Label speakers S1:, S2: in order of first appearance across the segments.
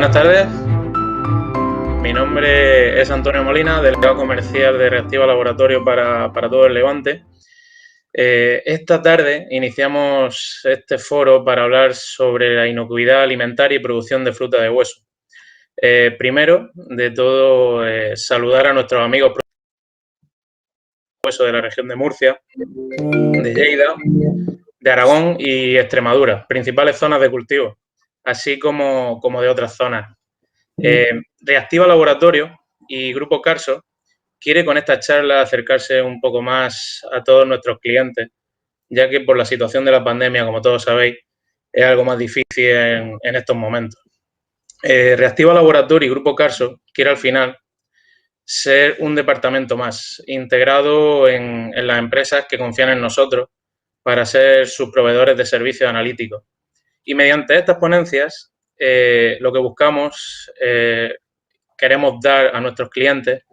S1: Buenas tardes, mi nombre es Antonio Molina, delegado comercial de Reactiva Laboratorio para todo el Levante. Esta tarde iniciamos este foro para hablar sobre la inocuidad alimentaria y producción de fruta de hueso. Primero de todo, saludar a nuestros amigos de la región de Murcia, de Lleida, de Aragón y Extremadura, principales zonas de cultivo, así como de otras zonas. Reactiva Laboratorio y Grupo Carso quiere con esta charla acercarse un poco más a todos nuestros clientes, ya que por la situación de la pandemia, como todos sabéis, es algo más difícil en estos momentos. Reactiva Laboratorio y Grupo Carso quiere al final ser un departamento más integrado en las empresas que confían en nosotros para ser sus proveedores de servicios analíticos. Y mediante estas ponencias, lo que buscamos, queremos dar a nuestros clientes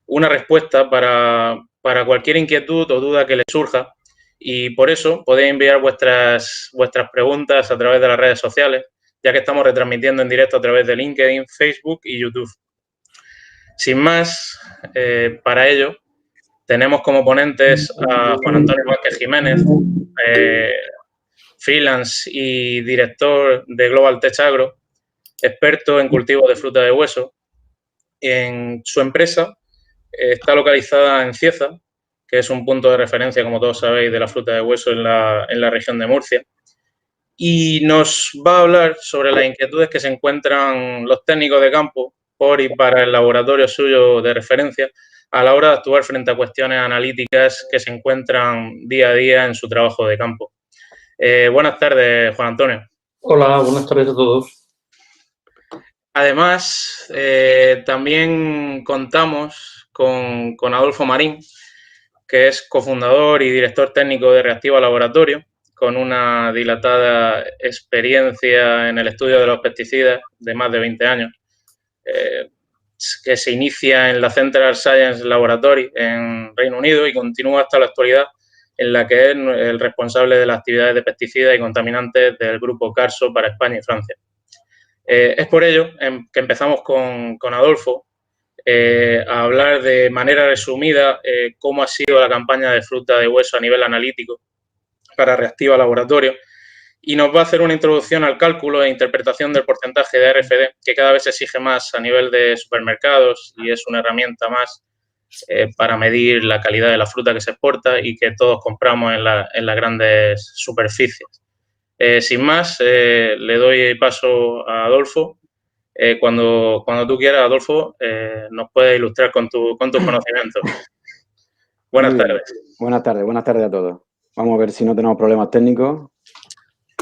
S1: una respuesta para cualquier inquietud o duda que les surja, y por eso podéis enviar vuestras preguntas a través de las redes sociales, ya que estamos retransmitiendo en directo a través de LinkedIn, Facebook y YouTube. Sin más, para ello tenemos como ponentes a Juan Antonio Vázquez Jiménez, freelance y director de Global Tech Agro, experto en cultivo de fruta de hueso. En su empresa está localizada en Cieza, que es un punto de referencia, como todos sabéis, de la fruta de hueso en la región de Murcia. Y nos va a hablar sobre las inquietudes que se encuentran los técnicos de campo por y para el laboratorio suyo de referencia a la hora de actuar frente a cuestiones analíticas que se encuentran día a día en su trabajo de campo. Buenas tardes, Juan Antonio.
S2: Hola, buenas tardes a todos.
S1: Además, también contamos con Adolfo Marín, que es cofundador y director técnico de Reactiva Laboratorio, con una dilatada experiencia en el estudio de los pesticidas de más de 20 años, que se inicia en la Central Science Laboratory en Reino Unido y continúa hasta la actualidad, en la que es el responsable de las actividades de pesticidas y contaminantes del Grupo Carso para España y Francia. Es por ello que empezamos con Adolfo a hablar de manera resumida cómo ha sido la campaña de fruta de hueso a nivel analítico para Reactiva Laboratorio, y nos va a hacer una introducción al cálculo e interpretación del porcentaje de RFD, que cada vez se exige más a nivel de supermercados y es una herramienta más para medir la calidad de la fruta que se exporta y que todos compramos en las grandes superficies. Sin más, le doy paso a Adolfo. Cuando tú quieras, Adolfo, nos puedes ilustrar con tus conocimientos. Buenas tardes.
S3: Buenas tardes a todos. Vamos a ver si no tenemos problemas técnicos.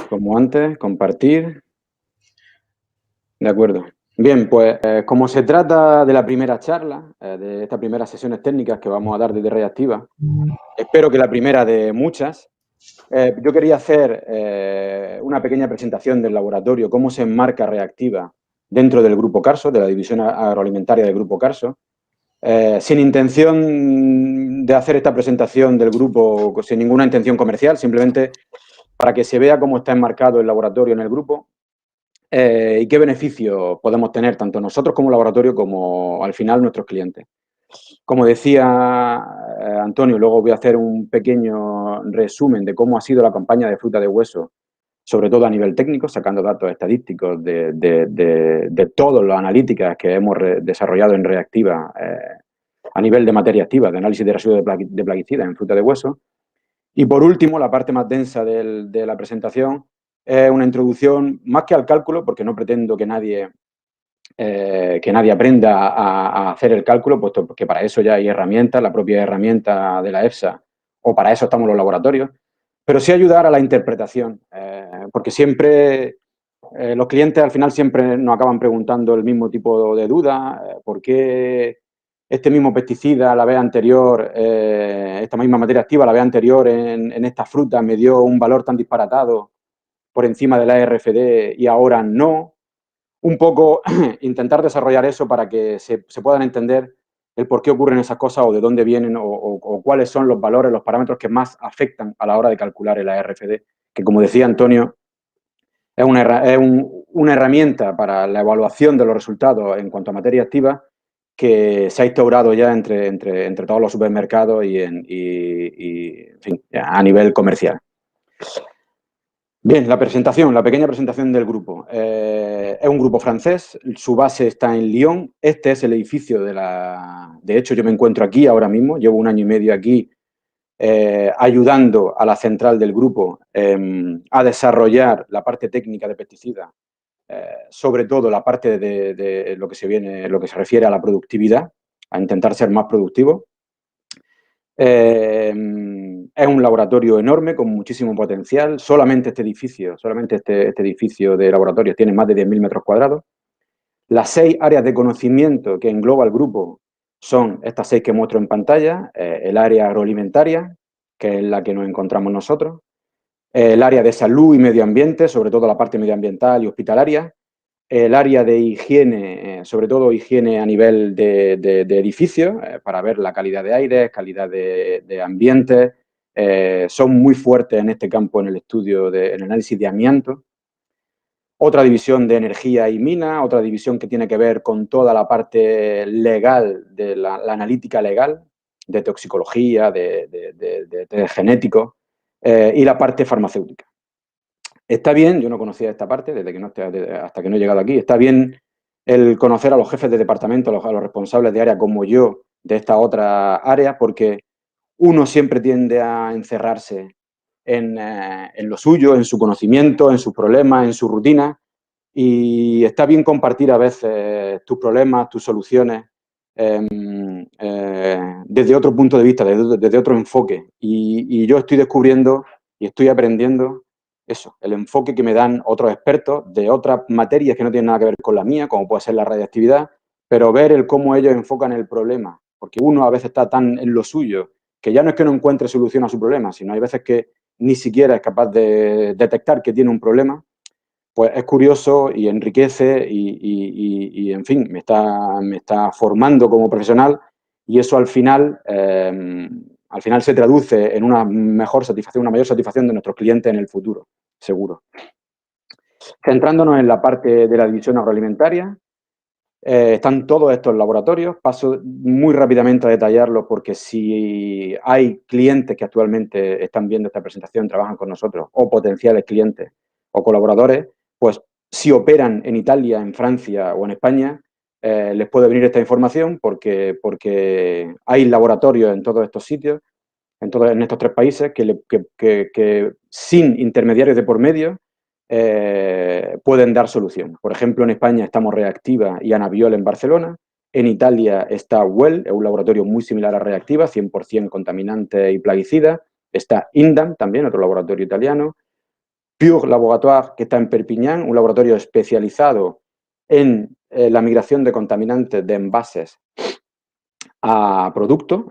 S3: Como antes, compartir. De acuerdo. Bien, pues como se trata de la primera charla, de estas primeras sesiones técnicas que vamos a dar desde Reactiva, espero que la primera de muchas, yo quería hacer una pequeña presentación del laboratorio, cómo se enmarca Reactiva dentro del Grupo Carso, de la división agroalimentaria del Grupo Carso, sin intención de hacer esta presentación del grupo, sin ninguna intención comercial, simplemente para que se vea cómo está enmarcado el laboratorio en el grupo y qué beneficios podemos tener tanto nosotros como laboratorio como al final nuestros clientes. Como decía Antonio, luego voy a hacer un pequeño resumen de cómo ha sido la campaña de fruta de hueso, sobre todo a nivel técnico, sacando datos estadísticos de todas las analíticas que hemos desarrollado en Reactiva a nivel de materia activa, de análisis de residuos de plaguicidas en fruta de hueso. Y por último, la parte más densa de la presentación es una introducción, más que al cálculo, porque no pretendo que nadie aprenda a hacer el cálculo, puesto que para eso ya hay herramientas, la propia herramienta de la EFSA, o para eso estamos los laboratorios, pero sí ayudar a la interpretación, porque siempre los clientes al final siempre nos acaban preguntando el mismo tipo de duda, ¿por qué este mismo pesticida la vez anterior, esta misma materia activa la vez anterior en esta fruta me dio un valor tan disparatado por encima de la RFD y ahora no? Un poco intentar desarrollar eso para que se puedan entender el por qué ocurren esas cosas o de dónde vienen o cuáles son los valores, los parámetros que más afectan a la hora de calcular el ARFD, que como decía Antonio, es una herramienta para la evaluación de los resultados en cuanto a materia activa que se ha instaurado ya entre todos los supermercados y en fin, a nivel comercial. Bien, la pequeña presentación del grupo. Es un grupo francés, su base está en Lyon. Este es el edificio de hecho, yo me encuentro aquí ahora mismo, llevo 1 año y medio aquí ayudando a la central del grupo a desarrollar la parte técnica de pesticidas, sobre todo la parte de lo que se refiere a la productividad, a intentar ser más productivo. Es un laboratorio enorme con muchísimo potencial. Solamente este edificio de laboratorio tiene más de 10.000 metros cuadrados. Las 6 áreas de conocimiento que engloba el grupo son estas 6 que muestro en pantalla. El área agroalimentaria, que es la que nos encontramos nosotros. El área de salud y medio ambiente, sobre todo la parte medioambiental y hospitalaria. El área de higiene, sobre todo higiene a nivel de edificios, para ver la calidad de aire, calidad de ambiente. Son muy fuertes en este campo en el estudio, en el análisis de amianto. Otra división de energía y mina, otra división que tiene que ver con toda la parte legal, de la analítica legal, de toxicología, de genético, y la parte farmacéutica. Está bien, yo no conocía esta parte hasta que no he llegado aquí, está bien el conocer a los jefes de departamento, a los responsables de área como yo, de esta otra área, porque uno siempre tiende a encerrarse en lo suyo, en su conocimiento, en sus problemas, en su rutina, y está bien compartir a veces tus problemas, tus soluciones, desde otro punto de vista, desde otro enfoque. Y yo estoy descubriendo y estoy aprendiendo eso, el enfoque que me dan otros expertos de otras materias que no tienen nada que ver con la mía, como puede ser la radiactividad, pero ver cómo ellos enfocan el problema, porque uno a veces está tan en lo suyo que ya no es que no encuentre solución a su problema, sino hay veces que ni siquiera es capaz de detectar que tiene un problema. Pues es curioso y enriquece y en fin, me está formando como profesional, y eso al final se traduce en una mayor satisfacción de nuestros clientes en el futuro, seguro. Centrándonos en la parte de la división agroalimentaria, están todos estos laboratorios. Paso muy rápidamente a detallarlos porque si hay clientes que actualmente están viendo esta presentación, trabajan con nosotros, o potenciales clientes o colaboradores, pues si operan en Italia, en Francia o en España, les puede venir esta información porque hay laboratorios en todos estos sitios, en estos 3 países, que sin intermediarios de por medio pueden dar solución. Por ejemplo, en España estamos Reactiva y Anabiol en Barcelona. En Italia está Well, es un laboratorio muy similar a Reactiva, 100% contaminante y plaguicida. Está Indam, también otro laboratorio italiano. Pure Laboratoire, que está en Perpiñán, un laboratorio especializado en la migración de contaminantes de envases al producto.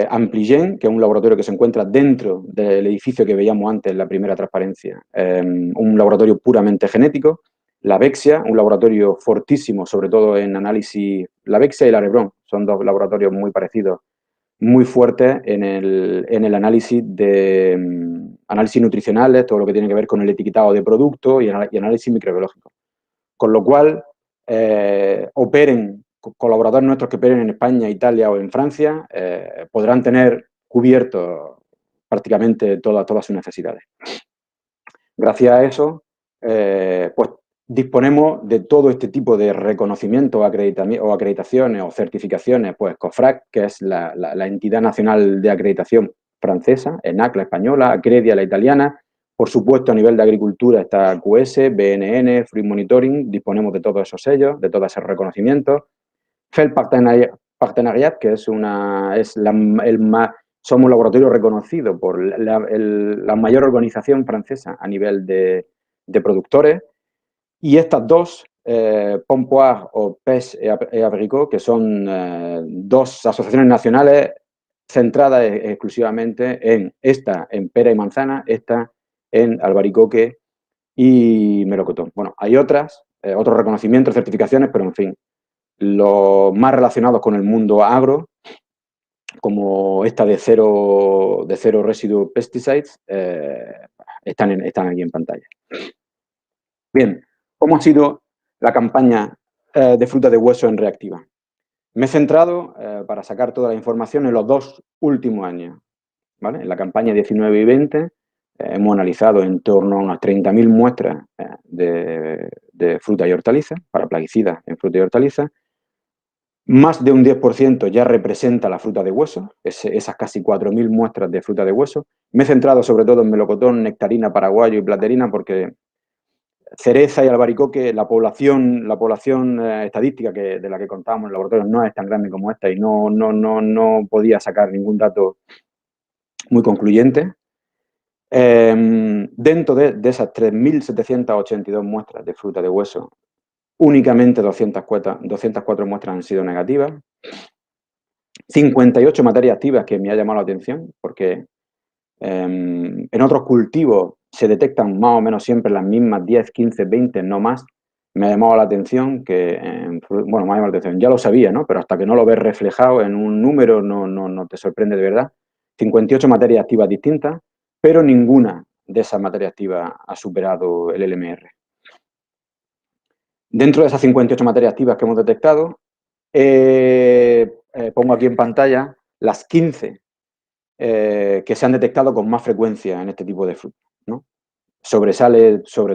S3: Ampligen, que es un laboratorio que se encuentra dentro del edificio que veíamos antes en la primera transparencia, un laboratorio puramente genético. La Vexia, un laboratorio fortísimo, sobre todo en análisis. La Vexia y la Rebron son 2 laboratorios muy parecidos, muy fuertes en el análisis análisis nutricionales, todo lo que tiene que ver con el etiquetado de productos y análisis microbiológico. Con lo cual, colaboradores nuestros que operen en España, Italia o en Francia, podrán tener cubierto prácticamente todas sus necesidades. Gracias a eso, pues disponemos de todo este tipo de reconocimientos o acreditaciones o certificaciones, pues COFRAC, que es la entidad nacional de acreditación francesa, ENAC, la española, Acredia, la italiana. Por supuesto, a nivel de agricultura está QS, BNN, Fruit Monitoring, disponemos de todos esos sellos, de todos esos reconocimientos. FEL Partenariat, que somos un laboratorio reconocido por la mayor organización francesa a nivel de productores. Y estas 2, Pompoir o PES et Abricot, que son 2 asociaciones nacionales centradas exclusivamente esta en pera y manzana, esta en albaricoque y melocotón. Bueno, hay otros reconocimientos, certificaciones, pero en fin, los más relacionados con el mundo agro, como esta de cero residue pesticides, están aquí en pantalla. Bien, ¿cómo ha sido la campaña de fruta de hueso en reactiva? Me he centrado, para sacar toda la información, en los 2 últimos años, ¿vale? En la campaña 19 y 20 hemos analizado en torno a unas 30.000 muestras de fruta y hortalizas, para plaguicidas en fruta y hortalizas. Más de un 10% ya representa la fruta de hueso, esas casi 4.000 muestras de fruta de hueso. Me he centrado sobre todo en melocotón, nectarina, paraguayo y platerina porque cereza y albaricoque, la población estadística de la que contábamos en el laboratorio no es tan grande como esta y no podía sacar ningún dato muy concluyente. Dentro de esas 3.782 muestras de fruta de hueso, únicamente 204 muestras han sido negativas. 58 materias activas, que me ha llamado la atención, porque en otros cultivos se detectan más o menos siempre las mismas 10, 15, 20, no más. Me ha llamado la atención que, bueno, me ha llamado la atención, ya lo sabía, ¿no? Pero hasta que no lo ves reflejado en un número no te sorprende de verdad. 58 materias activas distintas, pero ninguna de esas materias activas ha superado el LMR. Dentro de esas 58 materias activas que hemos detectado, pongo aquí en pantalla las 15 que se han detectado con más frecuencia en este tipo de fruta, ¿no? Sobre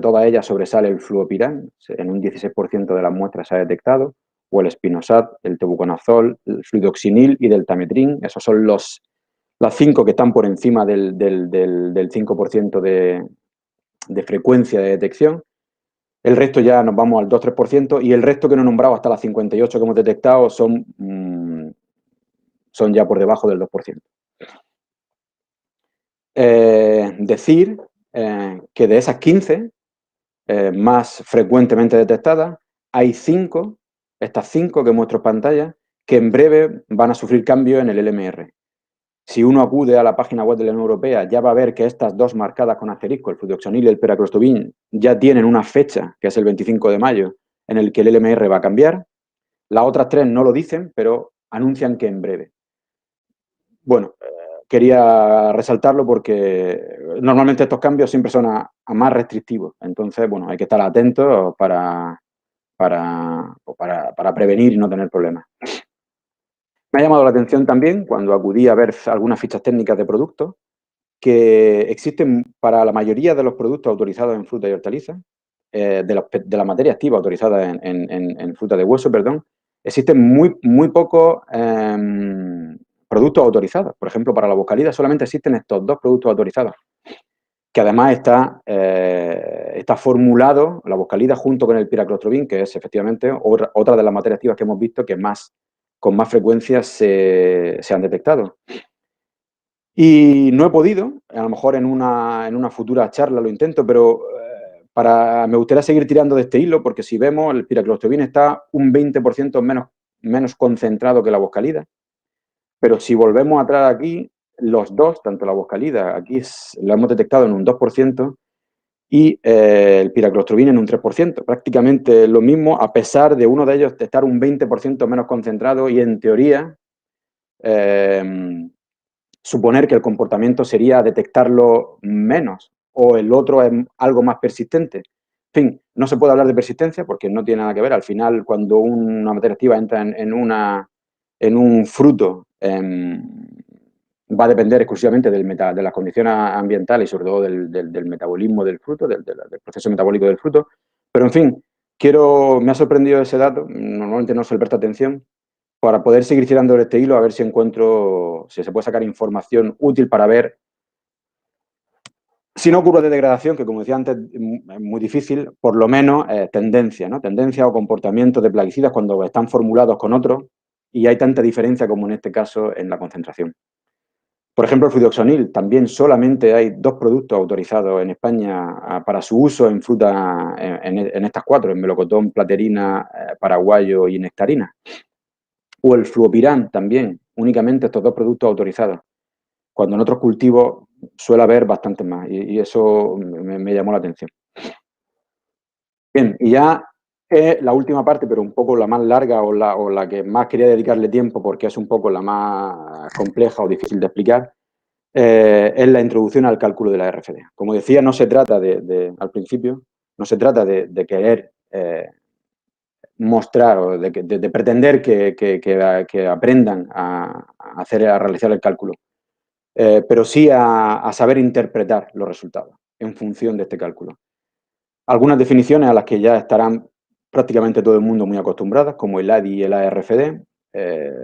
S3: todas ellas sobresale el fluopirán, en un 16% de las muestras se ha detectado, o el espinosat, el tebuconazol, el fluidoxinil y deltametrin. Esos son las 5 que están por encima del 5% de frecuencia de detección. El resto ya nos vamos al 2-3% y el resto que no he nombrado hasta las 58 que hemos detectado son ya por debajo del 2%. Decir que de esas 15 más frecuentemente detectadas, hay 5, estas 5 que muestro en pantalla, que en breve van a sufrir cambios en el LMR. Si uno acude a la página web de la Unión Europea, ya va a ver que estas 2 marcadas con asterisco, el fluoxonil y el piraclostobin, ya tienen una fecha, que es el 25 de mayo, en el que el LMR va a cambiar. Las otras 3 no lo dicen, pero anuncian que en breve. Bueno, quería resaltarlo porque normalmente estos cambios siempre son a más restrictivos. Entonces, bueno, hay que estar atentos para prevenir y no tener problemas. Me ha llamado la atención también, cuando acudí a ver algunas fichas técnicas de productos, que existen para la mayoría de los productos autorizados en fruta y hortalizas, de la materia activa autorizada en fruta de hueso, perdón, existen muy pocos productos autorizados. Por ejemplo, para la boscalida solamente existen estos 2 productos autorizados, que además está formulado, la boscalida junto con el piraclostobin, que es efectivamente otra de las materias activas que hemos visto que con más frecuencia se han detectado. Y no he podido, a lo mejor en una futura charla lo intento, pero me gustaría seguir tirando de este hilo, porque si vemos, el piraclostobin está un 20% menos concentrado que la boscalida. Pero si volvemos atrás aquí, los dos, tanto la boscalida, aquí lo hemos detectado en un 2%, y el piraclostobin en un 3%. Prácticamente lo mismo, a pesar de uno de ellos estar un 20% menos concentrado y, en teoría, suponer que el comportamiento sería detectarlo menos, o el otro es algo más persistente. En fin, no se puede hablar de persistencia porque no tiene nada que ver. Al final, cuando una materia activa entra en un fruto, va a depender exclusivamente de las condiciones ambientales y sobre todo del metabolismo del fruto, del proceso metabólico del fruto. Pero, en fin, me ha sorprendido ese dato, normalmente no se le presta atención, para poder seguir tirando este hilo, a ver si se puede sacar información útil para ver si no curvas de degradación, que como decía antes es muy difícil, por lo menos tendencia, ¿no? Tendencia o comportamiento de plaguicidas cuando están formulados con otros y hay tanta diferencia como en este caso en la concentración. Por ejemplo, el fluoxonil, también solamente hay 2 productos autorizados en España para su uso en fruta, en estas 4, en melocotón, platerina, paraguayo y nectarina. O el fluopirán también, únicamente estos 2 productos autorizados, cuando en otros cultivos suele haber bastantes más, y eso me llamó la atención. Bien, y ya la última parte, pero un poco la más larga o la que más quería dedicarle tiempo porque es un poco la más compleja o difícil de explicar, es la introducción al cálculo de la RFD. Como decía, no se trata al principio, No se trata de querer mostrar o de pretender que aprendan a realizar el cálculo, pero sí a saber interpretar los resultados en función de este cálculo. Algunas definiciones a las que ya estarán prácticamente todo el mundo muy acostumbradas, como el ADI y el ARFD,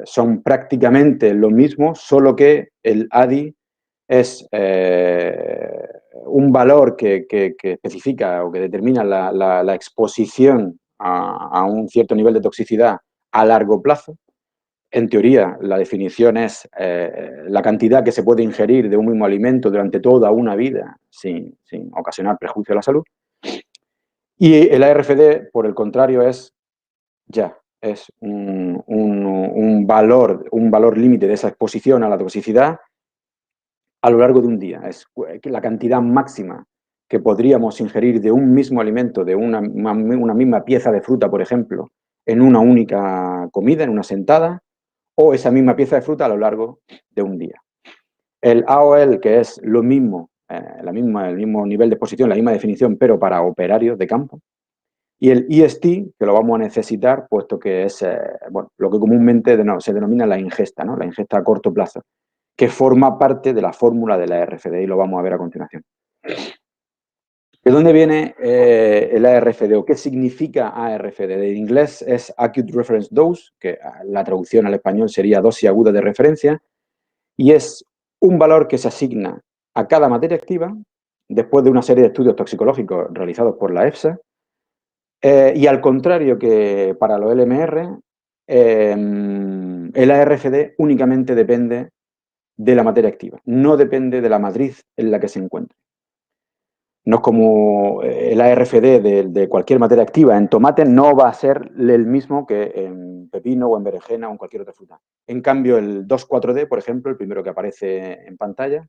S3: son prácticamente lo mismo, solo que el ADI es un valor que especifica o que determina la exposición a un cierto nivel de toxicidad a largo plazo. En teoría, la definición es la cantidad que se puede ingerir de un mismo alimento durante toda una vida sin ocasionar perjuicio a la salud. Y el ARFD, por el contrario, es un valor límite de esa exposición a la toxicidad a lo largo de un día. Es la cantidad máxima que podríamos ingerir de un mismo alimento, de una misma pieza de fruta, por ejemplo, en una única comida, en una sentada, o esa misma pieza de fruta a lo largo de un día. El AOL, que es lo mismo, el mismo nivel de exposición, la misma definición, pero para operarios de campo. Y el EST, que lo vamos a necesitar, puesto que es lo que comúnmente se denomina la ingesta, ¿no? La ingesta a corto plazo, que forma parte de la fórmula de la ARFD, y lo vamos a ver a continuación. ¿De dónde viene el ARFD o qué significa ARFD? En inglés es Acute Reference Dose, que la traducción al español sería dosis aguda de referencia, y es un valor que se asigna a cada materia activa después de una serie de estudios toxicológicos realizados por la EFSA. Y al contrario que para los LMR, el ARFD únicamente depende de la materia activa, no depende de la matriz en la que se encuentre. No es como el ARFD de cualquier materia activa en tomate, no va a ser el mismo que en pepino o en berenjena o en cualquier otra fruta. En cambio, el 2,4-D, por ejemplo, el primero que aparece en pantalla,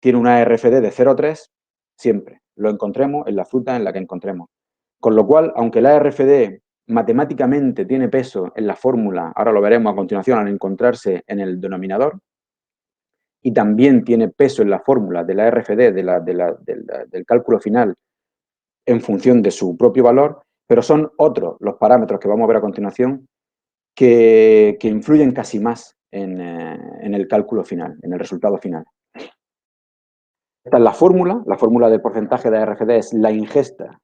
S3: tiene una ARFD de 0,3 siempre. Lo encontremos en la fruta en la que encontremos. Con lo cual, aunque la ARFD matemáticamente tiene peso en la fórmula, ahora lo veremos a continuación al encontrarse en el denominador, y también tiene peso en la fórmula de la ARFD, del cálculo final, en función de su propio valor, pero son otros los parámetros que vamos a ver a continuación que influyen casi más en el cálculo final, en el resultado final. Esta es la fórmula del porcentaje de ARFD es la ingesta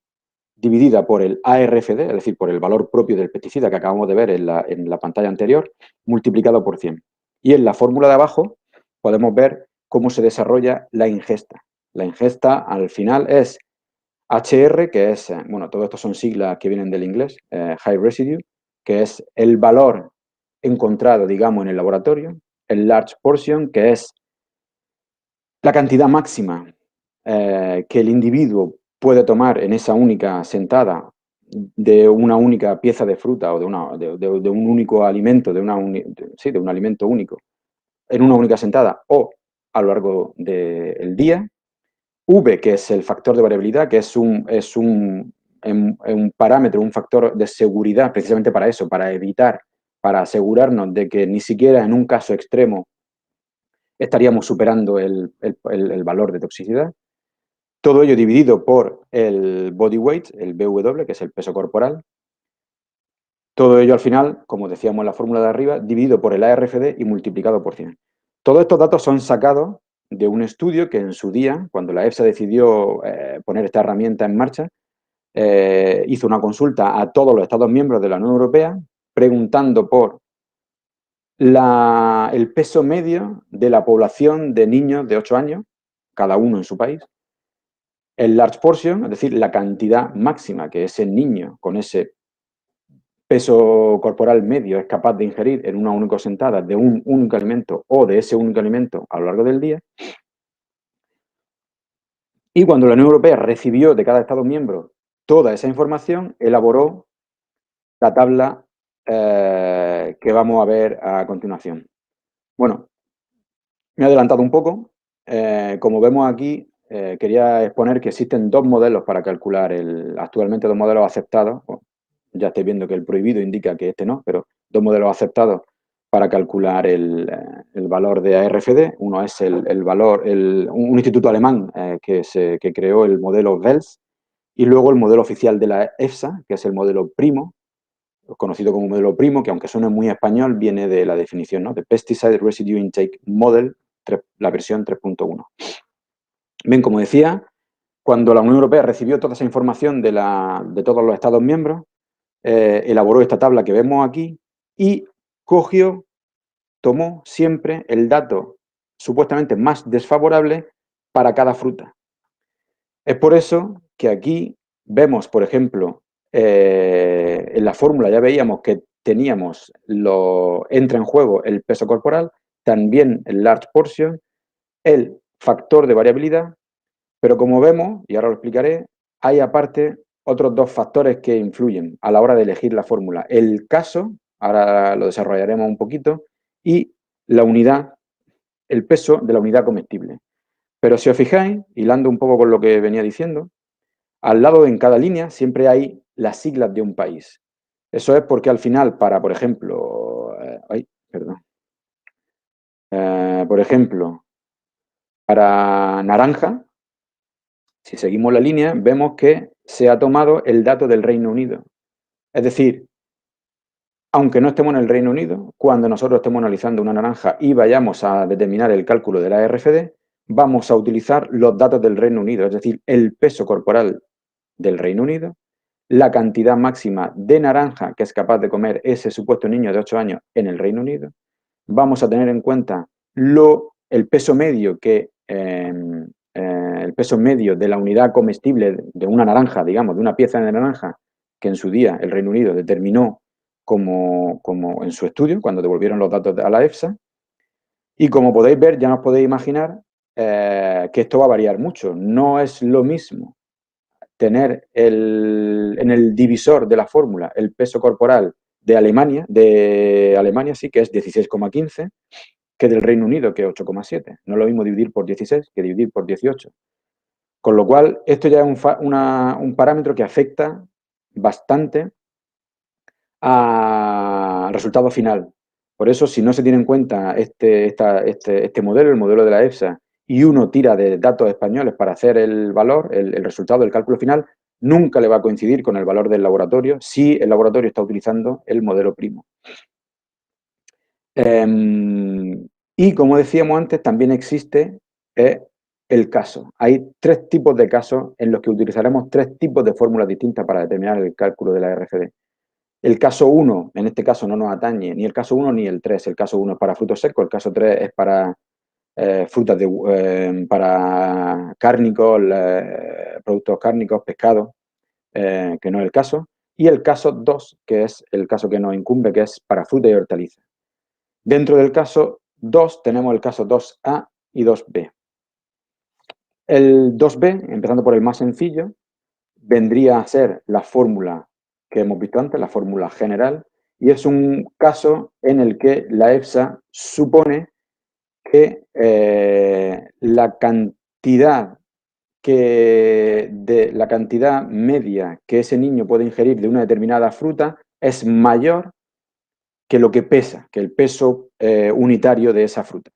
S3: dividida por el ARFD, es decir, por el valor propio del pesticida que acabamos de ver en la pantalla anterior, multiplicado por 100. Y en la fórmula de abajo podemos ver cómo se desarrolla la ingesta. La ingesta al final es HR, que es, todo esto son siglas que vienen del inglés, High Residue, que es el valor encontrado, digamos, en el laboratorio, el Large Portion, que es la cantidad máxima que el individuo puede tomar en esa única sentada de una única pieza de fruta o de un único alimento, de un alimento único, en una única sentada o a lo largo del día. V, que es el factor de variabilidad, que es un parámetro, un factor de seguridad, precisamente para eso, para asegurarnos de que ni siquiera en un caso extremo estaríamos superando el valor de toxicidad. Todo ello dividido por el body weight, el BW, que es el peso corporal. Todo ello al final, como decíamos en la fórmula de arriba, dividido por el ARFD y multiplicado por 100. Todos estos datos son sacados de un estudio que en su día, cuando la EFSA decidió poner esta herramienta en marcha, hizo una consulta a todos los Estados miembros de la Unión Europea preguntando por el peso medio de la población de niños de 8 años, cada uno en su país, el large portion, es decir, la cantidad máxima que ese niño con ese peso corporal medio es capaz de ingerir en una única sentada de un único alimento o de ese único alimento a lo largo del día. Y cuando la Unión Europea recibió de cada Estado miembro toda esa información, elaboró la tabla que vamos a ver a continuación. Bueno, me he adelantado un poco. Como vemos aquí, quería exponer que existen dos modelos para calcular actualmente dos modelos aceptados. Bueno, ya estáis viendo que el prohibido indica que este no, pero dos modelos aceptados para calcular el valor de ARFD. Uno es un instituto alemán que creó el modelo WELS, Y luego el modelo oficial de la EFSA, que es el modelo primo, conocido como modelo primo, que aunque suene muy español, viene de la definición, ¿no? De Pesticide Residue Intake Model, la versión 3.1. Bien, como decía, cuando la Unión Europea recibió toda esa información de todos los Estados miembros, elaboró esta tabla que vemos aquí y tomó siempre el dato supuestamente más desfavorable para cada fruta. Es por eso que aquí vemos, por ejemplo, en la fórmula ya veíamos que entra en juego el peso corporal, también el large portion, el factor de variabilidad, pero como vemos, y ahora lo explicaré, hay aparte otros dos factores que influyen a la hora de elegir la fórmula. El caso, ahora lo desarrollaremos un poquito, y la unidad, el peso de la unidad comestible. Pero si os fijáis, hilando un poco con lo que venía diciendo, al lado en cada línea siempre hay las siglas de un país. Eso es porque al final para, por ejemplo, por ejemplo, para naranja, si seguimos la línea, vemos que se ha tomado el dato del Reino Unido. Es decir, aunque no estemos en el Reino Unido, cuando nosotros estemos analizando una naranja y vayamos a determinar el cálculo de la RFD, vamos a utilizar los datos del Reino Unido, es decir, el peso corporal del Reino Unido, la cantidad máxima de naranja que es capaz de comer ese supuesto niño de 8 años en el Reino Unido. Vamos a tener en cuenta el peso medio el peso medio de la unidad comestible de una naranja, digamos, de una pieza de naranja que en su día el Reino Unido determinó como en su estudio, cuando devolvieron los datos a la EFSA. Y como podéis ver, ya os podéis imaginar que esto va a variar mucho. No es lo mismo tener en el divisor de la fórmula el peso corporal de Alemania sí, que es 16,15, que del Reino Unido, que es 8,7. No es lo mismo dividir por 16 que dividir por 18. Con lo cual, esto ya es un parámetro que afecta bastante al resultado final. Por eso, si no se tiene en cuenta este modelo, el modelo de la EFSA, y uno tira de datos españoles para hacer el valor, el resultado del cálculo final, nunca le va a coincidir con el valor del laboratorio si el laboratorio está utilizando el modelo primo. Y como decíamos antes, también existe el caso. Hay 3 tipos de casos en los que utilizaremos 3 tipos de fórmulas distintas para determinar el cálculo de la RFD. El caso 1, en este caso no nos atañe ni el caso 1 ni el 3. El caso 1 es para frutos secos, el caso 3 es para frutas para cárnicos, productos cárnicos, pescado, que no es el caso. Y el caso 2, que es el caso que nos incumbe, que es para fruta y hortalizas. Dentro del caso 2 tenemos el caso 2A y 2B. El 2B, empezando por el más sencillo, vendría a ser la fórmula que hemos visto antes, la fórmula general, y es un caso en el que la EFSA supone que la cantidad media que ese niño puede ingerir de una determinada fruta es mayor que lo que pesa, que el peso unitario de esa fruta.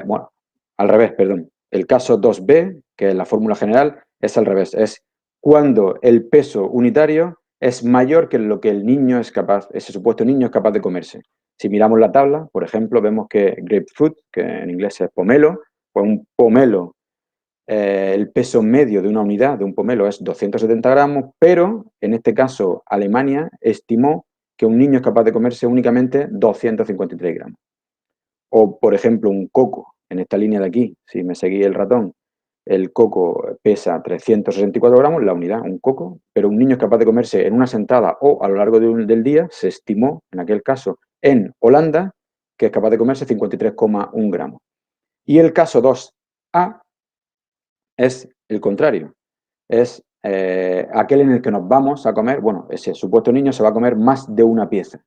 S3: Bueno, al revés, perdón. El caso 2B, que es la fórmula general, es al revés. Es cuando el peso unitario es mayor que lo que el niño es capaz, ese supuesto niño es capaz de comerse. Si miramos la tabla, por ejemplo, vemos que grapefruit, que en inglés es pomelo, pues un pomelo, el peso medio de una unidad de un pomelo es 270 gramos, pero en este caso Alemania estimó que un niño es capaz de comerse únicamente 253 gramos. O, por ejemplo, un coco, en esta línea de aquí, si me seguís el ratón, el coco pesa 364 gramos, la unidad, un coco, pero un niño es capaz de comerse en una sentada o a lo largo del día, se estimó, en aquel caso, en Holanda, que es capaz de comerse 53,1 gramos. Y el caso 2A es el contrario, es aquel en el que nos vamos a comer, bueno, ese supuesto niño se va a comer más de una pieza.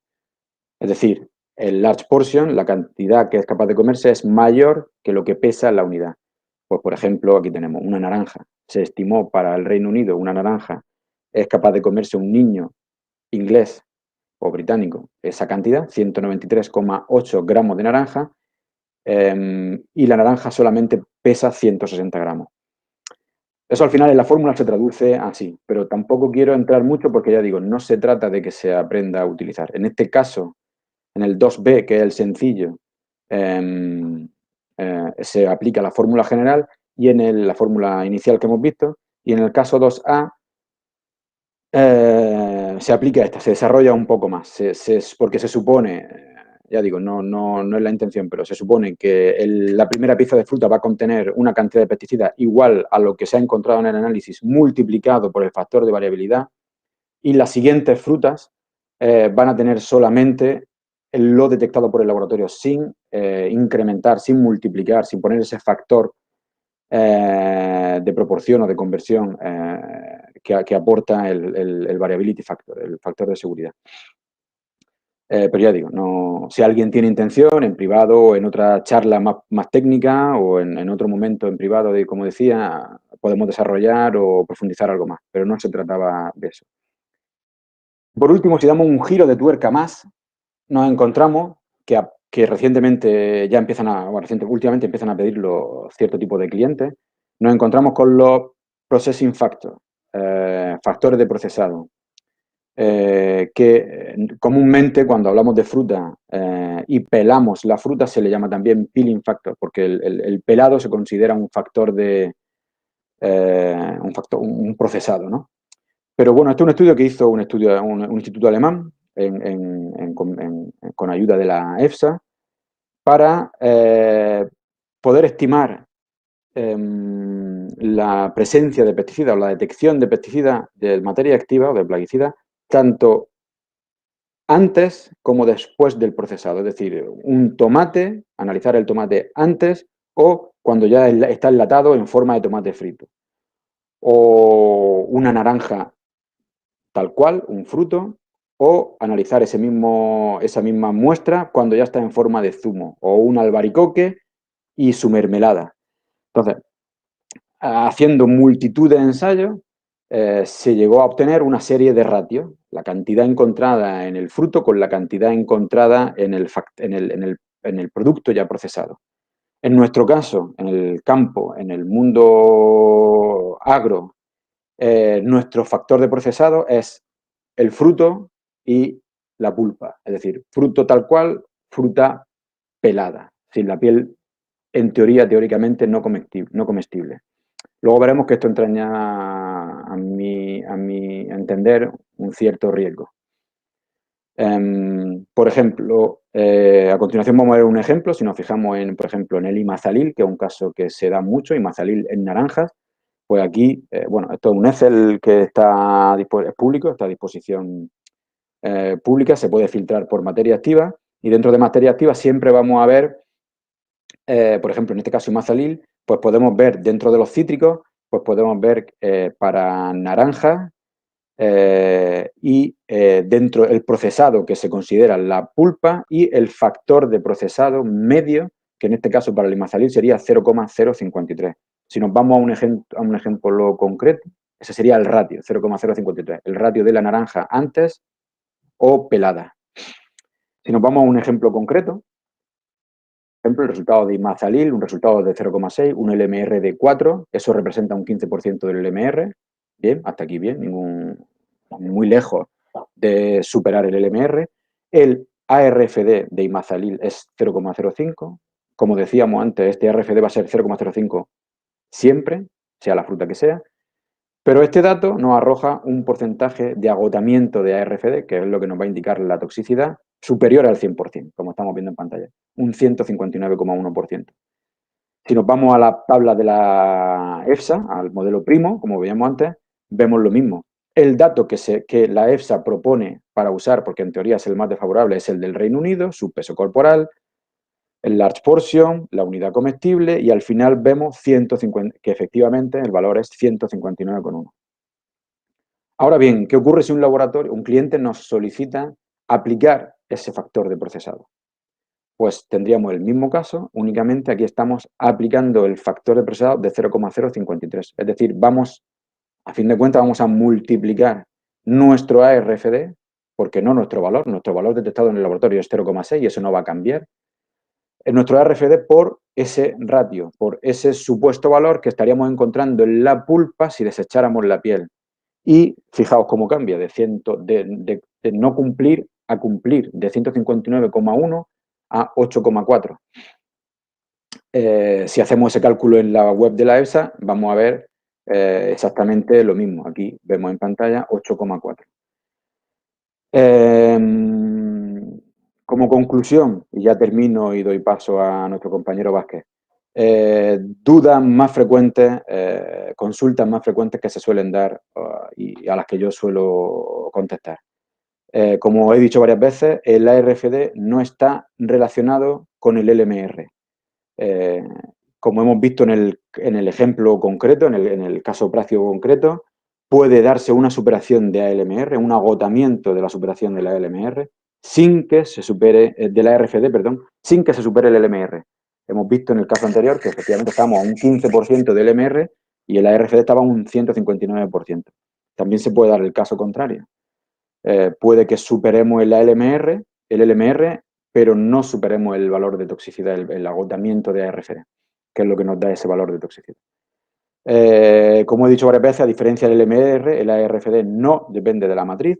S3: Es decir, el large portion, la cantidad que es capaz de comerse, es mayor que lo que pesa la unidad. Pues, por ejemplo, aquí tenemos una naranja. Se estimó para el Reino Unido una naranja es capaz de comerse un niño inglés o británico esa cantidad, 193,8 gramos de naranja, y la naranja solamente pesa 160 gramos. Eso al final en la fórmula se traduce así, pero tampoco quiero entrar mucho porque ya digo, no se trata de que se aprenda a utilizar. En este caso, en el 2B, que es el sencillo, se aplica la fórmula general y en la fórmula inicial que hemos visto, y en el caso 2A se aplica esta, se desarrolla un poco más, porque se supone, ya digo, no es la intención, pero se supone que la primera pieza de fruta va a contener una cantidad de pesticidas igual a lo que se ha encontrado en el análisis multiplicado por el factor de variabilidad, y las siguientes frutas van a tener solamente lo detectado por el laboratorio sin incrementar, sin multiplicar, sin poner ese factor de proporción o de conversión que aporta el variability factor, el factor de seguridad. Pero ya digo, si alguien tiene intención, en privado o en otra charla más técnica o en otro momento en privado, como decía, podemos desarrollar o profundizar algo más, pero no se trataba de eso. Por último, si damos un giro de tuerca más, nos encontramos que recientemente ya últimamente empiezan a pedirlo cierto tipo de clientes, nos encontramos con los processing factors, factores de procesado, que comúnmente cuando hablamos de fruta y pelamos la fruta se le llama también peeling factor, porque el pelado se considera un factor de un procesado, ¿no? Pero bueno, este es un estudio que hizo un instituto alemán con ayuda de la EFSA para poder estimar la presencia de pesticidas o la detección de pesticidas de materia activa o de plaguicidas tanto antes como después del procesado. Es decir, un tomate, analizar el tomate antes o cuando ya está enlatado en forma de tomate frito. O una naranja tal cual, un fruto, o analizar esa misma muestra cuando ya está en forma de zumo, o un albaricoque y su mermelada. Entonces, haciendo multitud de ensayos, se llegó a obtener una serie de ratios, la cantidad encontrada en el fruto con la cantidad encontrada en el producto ya procesado. En nuestro caso, en el campo, en el mundo agro, nuestro factor de procesado es el fruto y la pulpa, es decir, fruto tal cual, fruta pelada, sin la piel, en teoría, teóricamente, no comestible. Luego veremos que esto entraña, a mi entender, un cierto riesgo. Por ejemplo, a continuación vamos a ver un ejemplo, si nos fijamos, por ejemplo, en el imazalil, que es un caso que se da mucho, imazalil en naranjas, pues aquí, bueno, esto es un Excel que es público, está a disposición pública, se puede filtrar por materia activa y dentro de materia activa siempre vamos a ver, por ejemplo, en este caso imazalil, pues podemos ver dentro de los cítricos, pues podemos ver para naranja y dentro el procesado que se considera la pulpa y el factor de procesado medio, que en este caso para el imazalil sería 0,053. Si nos vamos a un ejemplo concreto, ese sería el ratio, 0,053, el ratio de la naranja antes o pelada. Si nos vamos a un ejemplo concreto, por ejemplo, el resultado de imazalil, un resultado de 0,6, un LMR de 4, eso representa un 15% del LMR. Bien, hasta aquí bien, muy lejos de superar el LMR. El ARFD de imazalil es 0,05. Como decíamos antes, este ARFD va a ser 0,05 siempre, sea la fruta que sea. Pero este dato nos arroja un porcentaje de agotamiento de ARFD, que es lo que nos va a indicar la toxicidad, superior al 100%, como estamos viendo en pantalla, un 159,1%. Si nos vamos a la tabla de la EFSA, al modelo primo, como veíamos antes, vemos lo mismo. El dato que la EFSA propone para usar, porque en teoría es el más desfavorable, es el del Reino Unido, su peso corporal, el large portion, la unidad comestible, y al final vemos que efectivamente el valor es 159,1. Ahora bien, ¿qué ocurre si un cliente nos solicita aplicar ese factor de procesado? Pues tendríamos el mismo caso, únicamente aquí estamos aplicando el factor de procesado de 0,053. Es decir, a fin de cuentas, vamos a multiplicar nuestro ARFD, porque no nuestro valor detectado en el laboratorio es 0,6 y eso no va a cambiar, nuestro RFD por ese ratio, por ese supuesto valor que estaríamos encontrando en la pulpa si desecháramos la piel. Y fijaos cómo cambia de no cumplir a cumplir, de 159,1 a 8,4. Si hacemos ese cálculo en la web de la EFSA, vamos a ver exactamente lo mismo. Aquí vemos en pantalla 8,4. Como conclusión, y ya termino y doy paso a nuestro compañero Vázquez, dudas más frecuentes, consultas más frecuentes que se suelen dar y a las que yo suelo contestar. Como he dicho varias veces, el ARFD no está relacionado con el LMR. Como hemos visto en el ejemplo concreto, en el caso práctico concreto, puede darse una superación de ALMR, un agotamiento de la superación de la ALMR, sin que se supere, de la RFD, perdón, sin que se supere el LMR. Hemos visto en el caso anterior que efectivamente estábamos a un 15% de LMR y el ARFD estaba a un 159%. También se puede dar el caso contrario. Puede que superemos el LMR, pero no superemos el valor de toxicidad, el agotamiento de ARFD, que es lo que nos da ese valor de toxicidad. Como he dicho varias veces, a diferencia del LMR, el ARFD no depende de la matriz.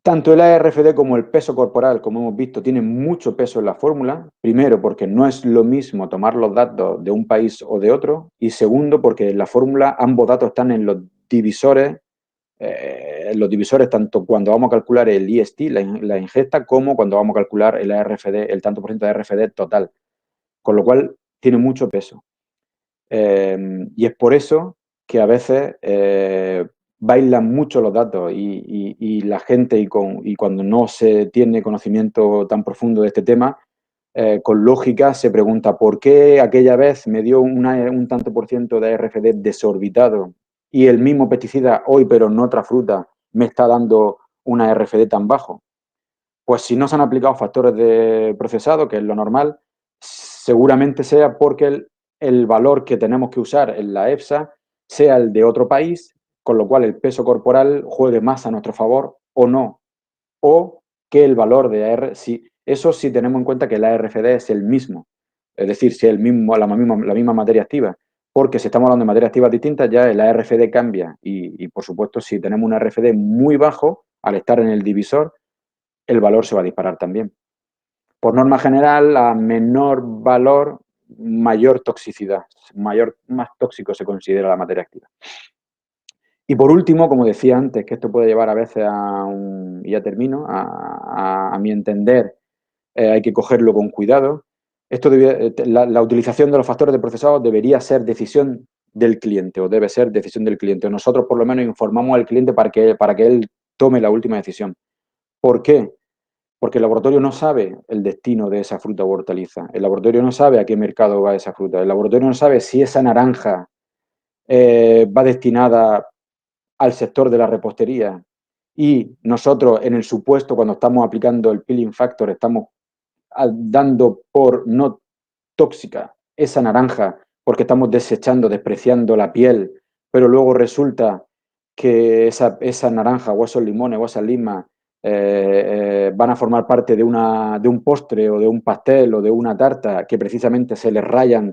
S3: Tanto el ARFD como el peso corporal, como hemos visto, tienen mucho peso en la fórmula. Primero, porque no es lo mismo tomar los datos de un país o de otro. Y segundo, porque en la fórmula ambos datos están en los divisores tanto cuando vamos a calcular el IST, la ingesta, como cuando vamos a calcular el ARFD, el tanto por ciento de ARFD total. Con lo cual, tiene mucho peso. Y es por eso que a veces bailan mucho los datos y la gente, y cuando no se tiene conocimiento tan profundo de este tema, con lógica se pregunta por qué aquella vez me dio un tanto por ciento de ARFD desorbitado y el mismo pesticida hoy, pero en otra fruta, me está dando una RFD tan bajo. Pues si no se han aplicado factores de procesado, que es lo normal, seguramente sea porque el valor que tenemos que usar en la EFSA sea el de otro país, con lo cual el peso corporal juegue más a nuestro favor o no. O que el valor de AR, eso sí tenemos en cuenta que el ARFD es el mismo, es decir, si es la misma materia activa, porque si estamos hablando de materias activas distintas, ya el ARFD cambia y por supuesto, si tenemos un ARFD muy bajo, al estar en el divisor, el valor se va a disparar también. Por norma general, a menor valor, mayor toxicidad, más tóxico se considera la materia activa. Y por último, como decía antes, que esto puede llevar a veces y ya termino, a mi entender, hay que cogerlo con cuidado. La utilización de los factores de procesado debería ser decisión del cliente, o debe ser decisión del cliente. Nosotros, por lo menos, informamos al cliente para que él tome la última decisión. ¿Por qué? Porque el laboratorio no sabe el destino de esa fruta o hortaliza. El laboratorio no sabe a qué mercado va esa fruta. El laboratorio no sabe si esa naranja va destinada al sector de la repostería y nosotros, en el supuesto, cuando estamos aplicando el peeling factor, estamos dando por no tóxica esa naranja porque estamos desechando, despreciando la piel, pero luego resulta que esa naranja o esos limones o esas limas van a formar parte de un postre o de un pastel o de una tarta que precisamente se les rayan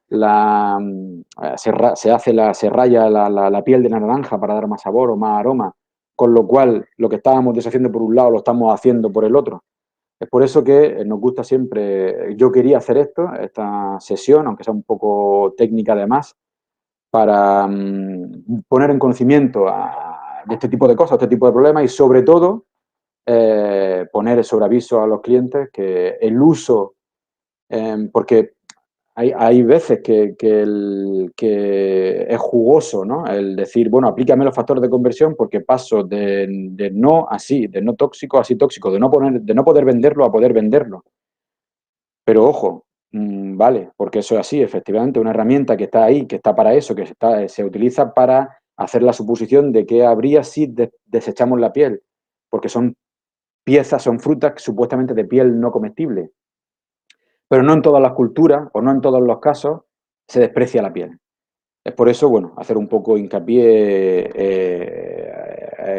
S3: se raya la piel de la naranja para dar más sabor o más aroma, con lo cual lo que estábamos deshaciendo por un lado lo estamos haciendo por el otro. Es por eso que nos gusta siempre, yo quería hacer esta sesión, aunque sea un poco técnica además, para poner en conocimiento de este tipo de cosas, este tipo de problemas y sobre todo poner sobre aviso a los clientes que el uso, porque hay veces que es jugoso, ¿no? El decir, bueno, aplícame los factores de conversión porque paso de no así, de no tóxico a así tóxico, de no poder venderlo a poder venderlo. Pero ojo, vale, porque eso es así, efectivamente, una herramienta que está ahí, que está para eso, que se utiliza para hacer la suposición de que habría si desechamos la piel, porque son piezas, son frutas supuestamente de piel no comestible. Pero no en todas las culturas o no en todos los casos se desprecia la piel. Es por eso, bueno, hacer un poco hincapié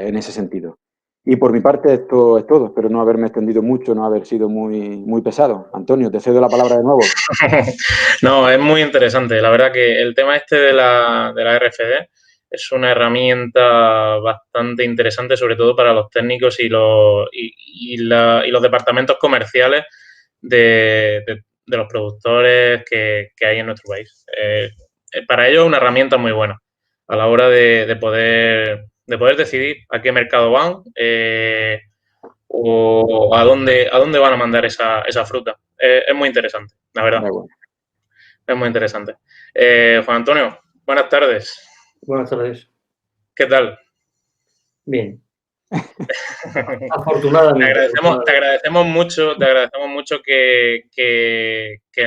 S3: en ese sentido. Y por mi parte esto es todo. Espero no haberme extendido mucho, no haber sido muy pesado. Antonio, te cedo la palabra de nuevo.
S1: No, es muy interesante. La verdad que el tema este de la RFD es una herramienta bastante interesante, sobre todo para los técnicos y los departamentos comerciales de los productores que hay en nuestro país. Para ellos es una herramienta muy buena a la hora de poder decidir a qué mercado van o a dónde van a mandar esa fruta. Es muy interesante, la verdad.
S3: Bueno.
S1: Es muy interesante. Juan Antonio, buenas tardes.
S2: Buenas tardes.
S1: ¿Qué tal?
S2: Bien. Afortunadamente.
S1: Te agradecemos mucho que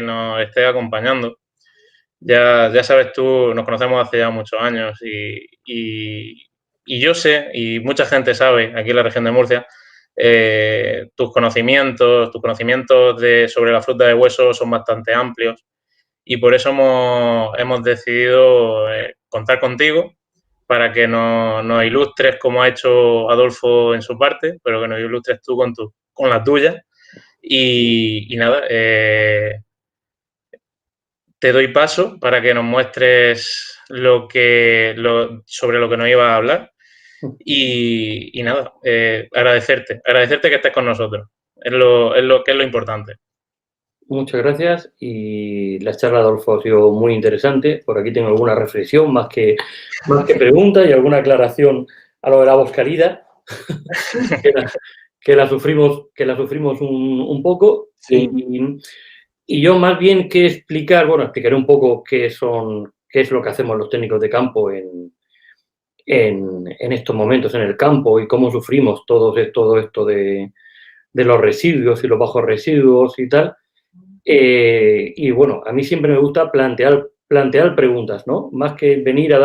S1: nos estés acompañando. Ya sabes tú, nos conocemos hace ya muchos años y yo sé, y mucha gente sabe aquí en la región de Murcia, tus conocimientos sobre la fruta de hueso son bastante amplios y por eso hemos decidido contar contigo para que nos ilustres como ha hecho Adolfo en su parte, pero que nos ilustres tú con la tuya. Y nada, te doy paso para que nos muestres sobre lo que nos iba a hablar. Y nada, agradecerte que estés con nosotros. Es lo importante.
S2: Muchas gracias y la charla de Adolfo ha sido muy interesante. Por aquí tengo alguna reflexión más que pregunta y alguna aclaración a lo de la boscalida, que la sufrimos un poco.
S3: Sí.
S2: Y yo más bien que explicaré un poco qué es lo que hacemos los técnicos de campo en estos momentos en el campo y cómo sufrimos todo esto de los residuos y los bajos residuos y tal. Y bueno, a mí siempre me gusta plantear preguntas, ¿no? Más que venir a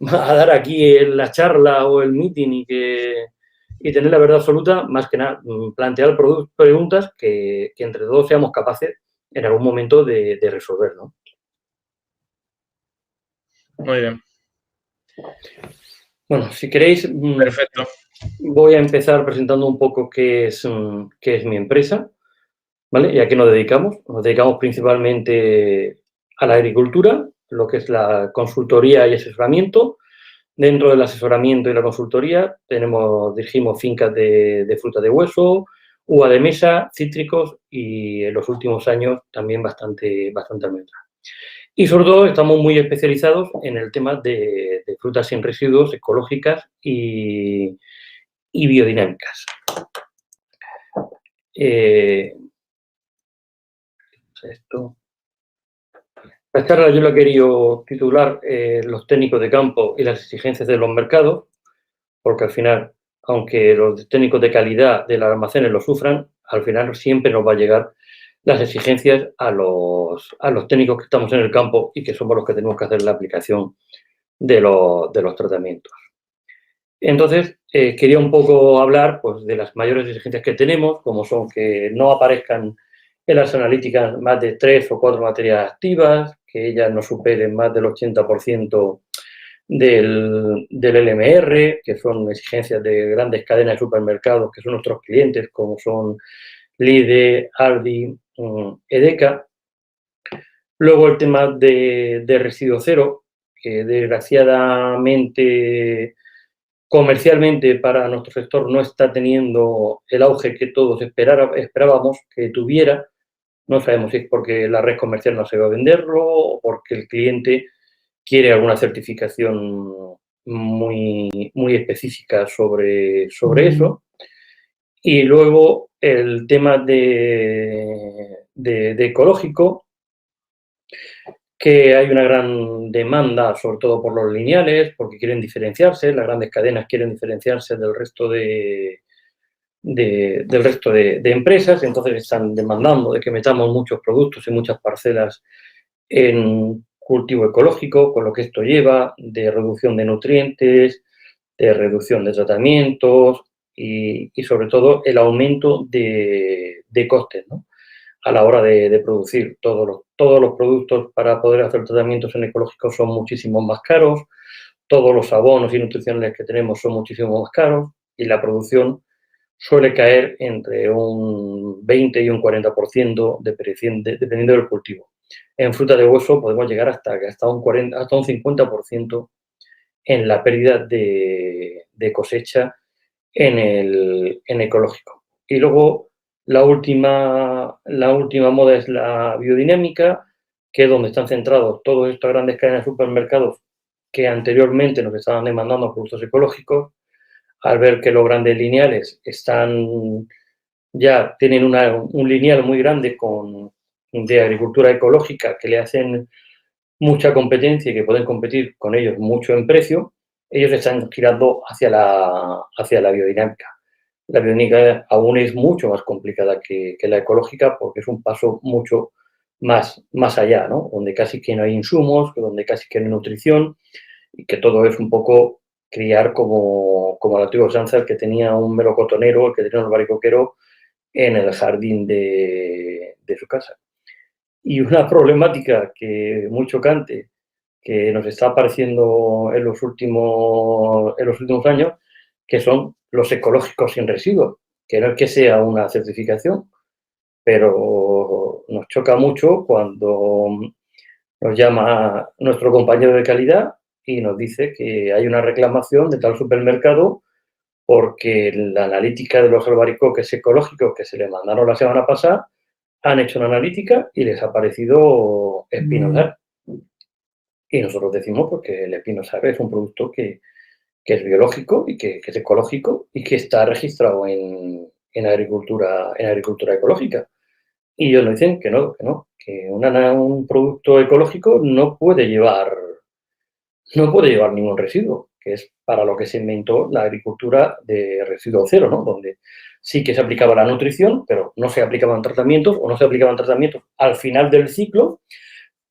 S2: dar aquí la charla o el meeting y tener la verdad absoluta, más que nada, plantear preguntas que entre todos seamos capaces en algún momento de resolver, ¿no?
S1: Muy bien.
S2: Bueno, si queréis,
S1: perfecto.
S2: Voy a empezar presentando un poco qué es mi empresa, ¿vale? ¿Y a qué nos dedicamos? Nos dedicamos principalmente a la agricultura, lo que es la consultoría y asesoramiento. Dentro del asesoramiento y la consultoría dirigimos fincas de fruta de hueso, uva de mesa, cítricos y en los últimos años también bastante almendra. Y sobre todo estamos muy especializados en el tema de frutas sin residuos, ecológicas y biodinámicas. La charla yo la he querido titular Los técnicos de campo y las exigencias de los mercados, porque al final, aunque los técnicos de calidad de los almacenes lo sufran, al final siempre nos va a llegar las exigencias a los técnicos que estamos en el campo y que somos los que tenemos que hacer la aplicación de los tratamientos. Entonces, quería un poco hablar pues, de las mayores exigencias que tenemos, como son que no aparezcan en las analíticas más de 3 o 4 materias activas, que ellas no superen más del 80% del LMR, que son exigencias de grandes cadenas de supermercados, que son nuestros clientes, como son Lidl, Aldi, Edeka. Luego el tema de residuo cero, que desgraciadamente comercialmente para nuestro sector no está teniendo el auge que todos esperábamos que tuviera. No sabemos si es porque la red comercial no se va a venderlo o porque el cliente quiere alguna certificación muy específica sobre eso. Y luego el tema de ecológico, que hay una gran demanda, sobre todo por los lineales, porque quieren diferenciarse, las grandes cadenas quieren diferenciarse del resto de empresas, entonces están demandando de que metamos muchos productos y muchas parcelas en cultivo ecológico, con lo que esto lleva de reducción de nutrientes, de reducción de tratamientos y sobre todo el aumento de costes, ¿no? A la hora de producir. Todos los productos para poder hacer tratamientos en ecológico son muchísimo más caros, todos los abonos y nutricionales que tenemos son muchísimo más caros, y la producción suele caer entre un 20 y un 40% dependiendo del cultivo. En fruta de hueso podemos llegar hasta un 50% en la pérdida de cosecha en ecológico. Y luego la última moda es la biodinámica, que es donde están centrados todas estas grandes cadenas de supermercados que anteriormente nos estaban demandando productos ecológicos. Al ver que los grandes lineales tienen un lineal muy grande de agricultura ecológica, que le hacen mucha competencia y que pueden competir con ellos mucho en precio, ellos están girando hacia la biodinámica. La biodinámica aún es mucho más complicada que la ecológica, porque es un paso mucho más allá, ¿no? Donde casi que no hay insumos, donde casi que no hay nutrición, y que todo es un poco criar como el antiguo usanza, el que tenía un melocotonero, el que tenía un albaricoquero en el jardín de su casa. Y una problemática muy chocante que nos está apareciendo en los últimos años, que son los ecológicos sin residuos, que no es que sea una certificación, pero nos choca mucho cuando nos llama nuestro compañero de calidad y nos dice que hay una reclamación de tal supermercado porque la analítica de los albaricoques ecológicos que se le mandaron la semana pasada han hecho una analítica y les ha parecido espinosar. Y nosotros decimos que el espinosar es un producto que es biológico y que es ecológico y que está registrado en agricultura ecológica. Y ellos nos dicen que no, que un producto ecológico no puede llevar ningún residuo, que es para lo que se inventó la agricultura de residuo cero, ¿no? Donde sí que se aplicaba la nutrición, pero no se aplicaban tratamientos o no se aplicaban tratamientos al final del ciclo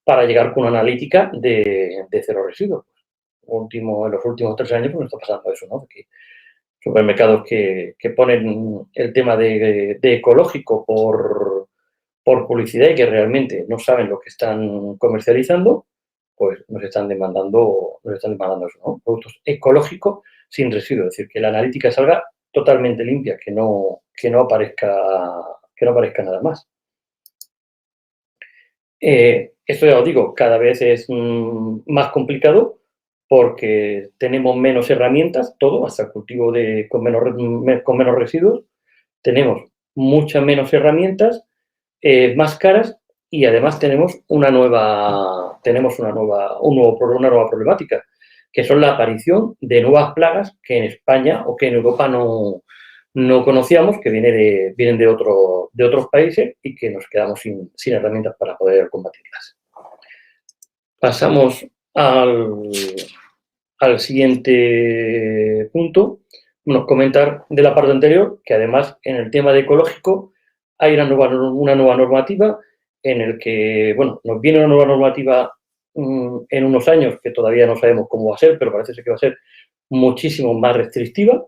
S2: para llegar con una analítica de cero residuos. En los últimos 3 años pues, nos está pasando eso, ¿no? Que supermercados que ponen el tema de ecológico por publicidad y que realmente no saben lo que están comercializando, pues nos están demandando eso, ¿no? Productos ecológicos sin residuos, es decir, que la analítica salga totalmente limpia, que no aparezca nada más. Esto ya os digo, cada vez es más complicado porque tenemos menos herramientas, todo, hasta el cultivo con menos residuos, tenemos muchas menos herramientas, más caras, y además tenemos una nueva problemática, que son la aparición de nuevas plagas que en España o que en Europa no conocíamos, que vienen de otros países y que nos quedamos sin herramientas para poder combatirlas. Pasamos al siguiente punto. Bueno, comentar de la parte anterior que además en el tema de ecológico hay una nueva normativa en el que, bueno, nos viene una nueva normativa en unos años que todavía no sabemos cómo va a ser, pero parece ser que va a ser muchísimo más restrictiva.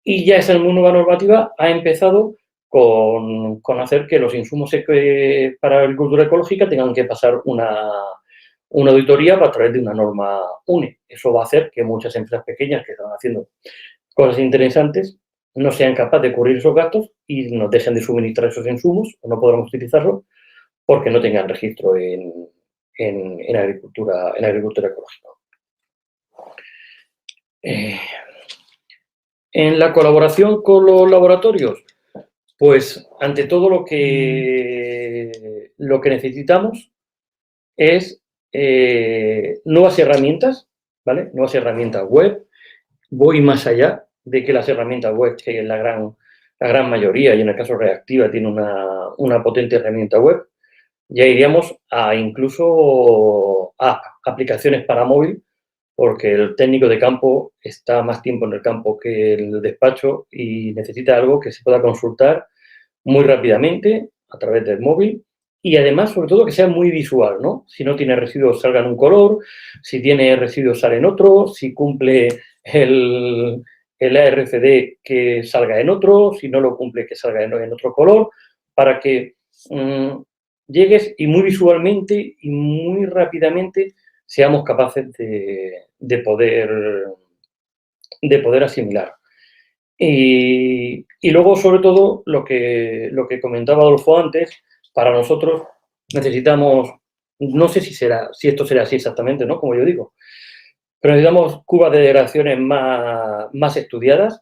S2: Y ya esa nueva normativa ha empezado con hacer que los insumos para agricultura ecológica tengan que pasar una auditoría a través de una norma UNE. Eso va a hacer que muchas empresas pequeñas que están haciendo cosas interesantes no sean capaces de cubrir esos gastos y nos dejen de suministrar esos insumos o no podremos utilizarlos porque no tengan registro en agricultura ecológica. En la colaboración con los laboratorios, pues ante todo lo que necesitamos es nuevas herramientas, ¿vale? Nuevas herramientas web. Voy más allá de que las herramientas web, que la gran mayoría, y en el caso Reactiva tiene una potente herramienta web, ya iríamos incluso a aplicaciones para móvil, porque el técnico de campo está más tiempo en el campo que en el despacho y necesita algo que se pueda consultar muy rápidamente a través del móvil y además, sobre todo, que sea muy visual, ¿no? Si no tiene residuos, salga en un color, si tiene residuos, sale en otro, si cumple el ARFD, que salga en otro, si no lo cumple, que salga en otro color, para que llegues y muy visualmente y muy rápidamente seamos capaces de poder asimilar. Y luego, sobre todo, lo que comentaba Adolfo antes, para nosotros necesitamos, no sé si esto será así exactamente, ¿no? Como yo digo, pero necesitamos curvas de degradaciones más estudiadas,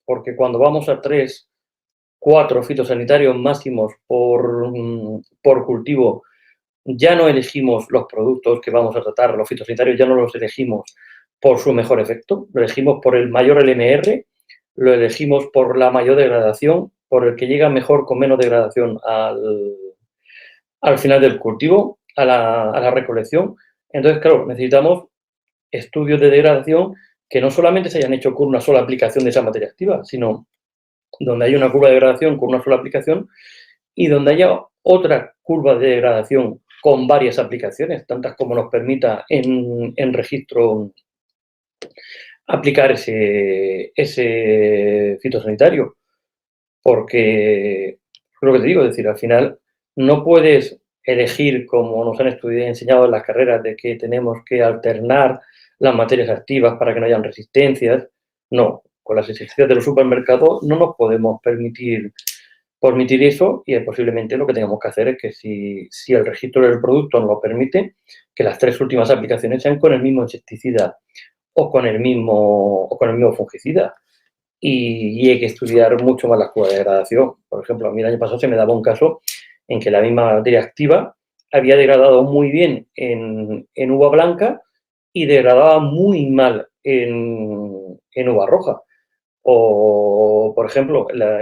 S2: porque cuando vamos a 3, 4 fitosanitarios máximos por cultivo, ya no elegimos los productos que vamos a tratar, los fitosanitarios ya no los elegimos por su mejor efecto, lo elegimos por el mayor LMR, lo elegimos por la mayor degradación, por el que llega mejor con menos degradación al final del cultivo, a la recolección. Entonces, claro, necesitamos estudios de degradación que no solamente se hayan hecho con una sola aplicación de esa materia activa, sino donde hay una curva de degradación con una sola aplicación y donde haya otra curva de degradación con varias aplicaciones, tantas como nos permita en registro aplicar ese fitosanitario. Porque, lo que te digo, es decir, al final no puedes elegir, como nos han enseñado en las carreras, de que tenemos que alternar las materias activas para que no hayan resistencias. No, con las exigencias de los supermercados no nos podemos permitir eso y posiblemente lo que tengamos que hacer es que si el registro del producto nos lo permite, que las 3 últimas aplicaciones sean con el mismo insecticida o con el mismo fungicida. Y hay que estudiar mucho más las curvas de degradación. Por ejemplo, a mí el año pasado se me daba un caso en que la misma materia activa había degradado muy bien en uva blanca y degradaba muy mal en uva roja. O, por ejemplo, la